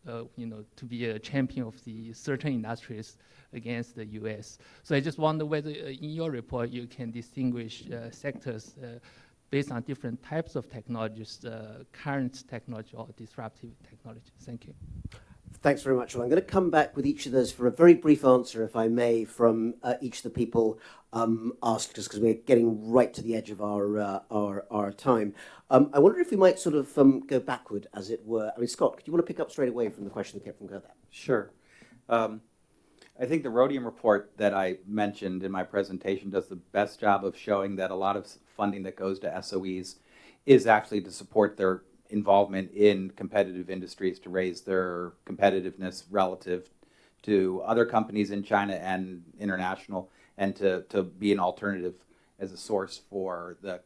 to be a champion of the certain industries against the US. So I just wonder whether in your report you can distinguish sectors based on different types of technologies, current technology or disruptive technology. Thank you. Thanks very much. Well, I'm going to come back with each of those for a very brief answer, if I may, from each of the people asked, just because we're getting right to the edge of our time. I wonder if we might sort of go backward, as it were. I mean, Scott, do you want to pick up straight away from the question that came from Gerda? Sure. I think the rhodium report that I mentioned in my presentation does the best job of showing that a lot of funding that goes to SOEs is actually to support their involvement in competitive industries, to raise their competitiveness relative to other companies in China and international, and to be an alternative as a source for the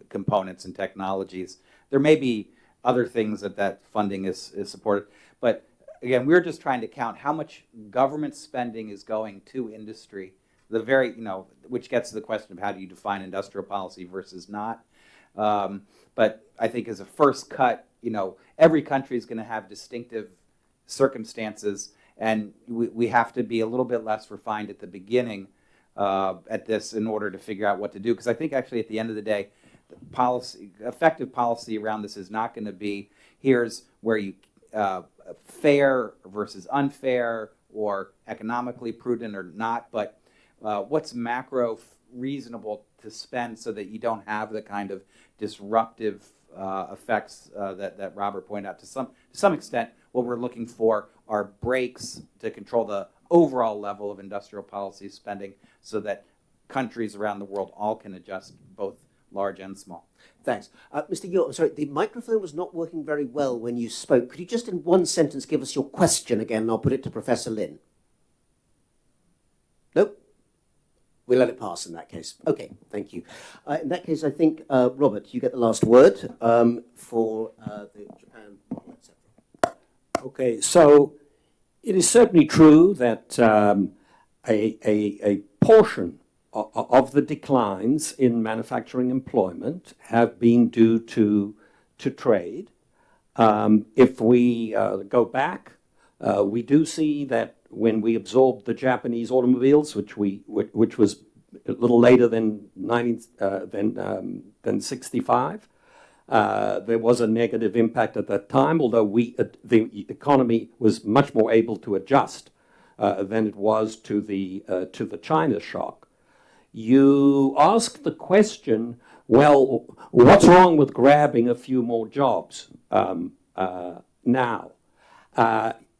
components and technologies. There may be other things that funding is supported, but again, we're just trying to count how much government spending is going to industry. The very, which gets to the question of how do you define industrial policy versus not. But I think as a first cut, every country is going to have distinctive circumstances, and we have to be a little bit less refined at the beginning at this in order to figure out what to do. Because I think actually at the end of the day, effective policy around this is not going to be here's where you fair versus unfair or economically prudent or not, but what's macro reasonable to spend so that you don't have the kind of disruptive effects that Robert pointed out. To some extent, what we're looking for are brakes to control the overall level of industrial policy spending so that countries around the world all can adjust, both large and small. Thanks. Mr. Yu, I'm sorry, the microphone was not working very well when you spoke. Could you just in one sentence give us your question again, and I'll put it to Professor Lin? Nope. We'll let it pass in that case. Okay, thank you. In that case, I think, Robert, you get the last word for the Japan model, etc. Okay, so it is certainly true that a portion of the declines in manufacturing employment have been due to trade. If we go back, we do see that when we absorbed the Japanese automobiles, which was a little later than 65, there was a negative impact at that time, although the economy was much more able to adjust than it was to the China shock. You ask the question, well, what's wrong with grabbing a few more jobs now?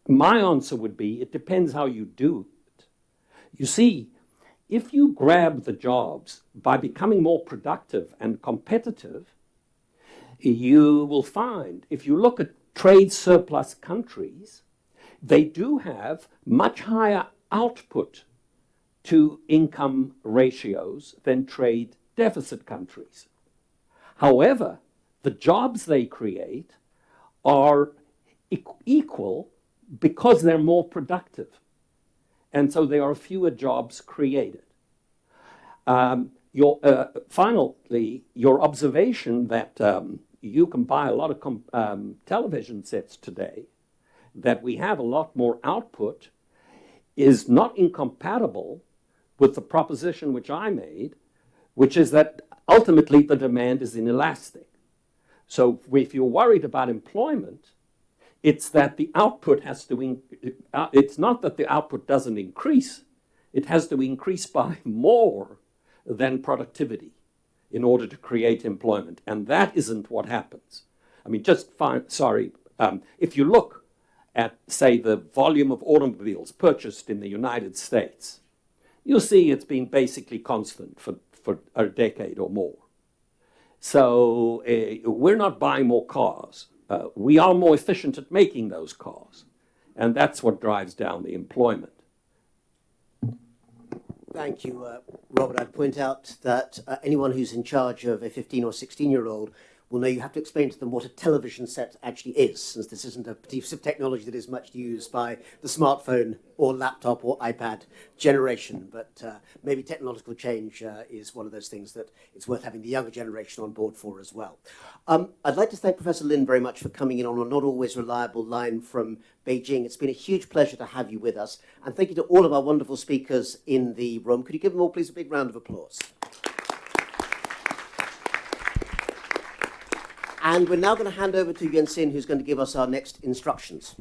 My answer would be, it depends how you do it. You see, if you grab the jobs by becoming more productive and competitive, you will find, if you look at trade surplus countries, they do have much higher output to income ratios than trade deficit countries. However, the jobs they create are equal because they're more productive. And so there are fewer jobs created. Finally, your observation that you can buy a lot of television sets today, that we have a lot more output, is not incompatible with the proposition which I made, which is that ultimately the demand is inelastic. So if you're worried about employment, it's that the output has to, it's not that the output doesn't increase, it has to increase by more than productivity in order to create employment. And that isn't what happens. I mean, if you look at, say, the volume of automobiles purchased in the United States, you'll see it's been basically constant for a decade or more. So we're not buying more cars. We are more efficient at making those cars. And that's what drives down the employment. Thank you, Robert. I'd point out that anyone who's in charge of a 15 or 16-year-old will know you have to explain to them what a television set actually is, since this isn't a piece of technology that is much used by the smartphone or laptop or iPad generation. But maybe technological change is one of those things that it's worth having the younger generation on board for as well. I'd like to thank Professor Lin very much for coming in on a not always reliable line from Beijing. It's been a huge pleasure to have you with us. And thank you to all of our wonderful speakers in the room. Could you give them all, please, a big round of applause? And we're now going to hand over to Yuan, who's going to give us our next instructions.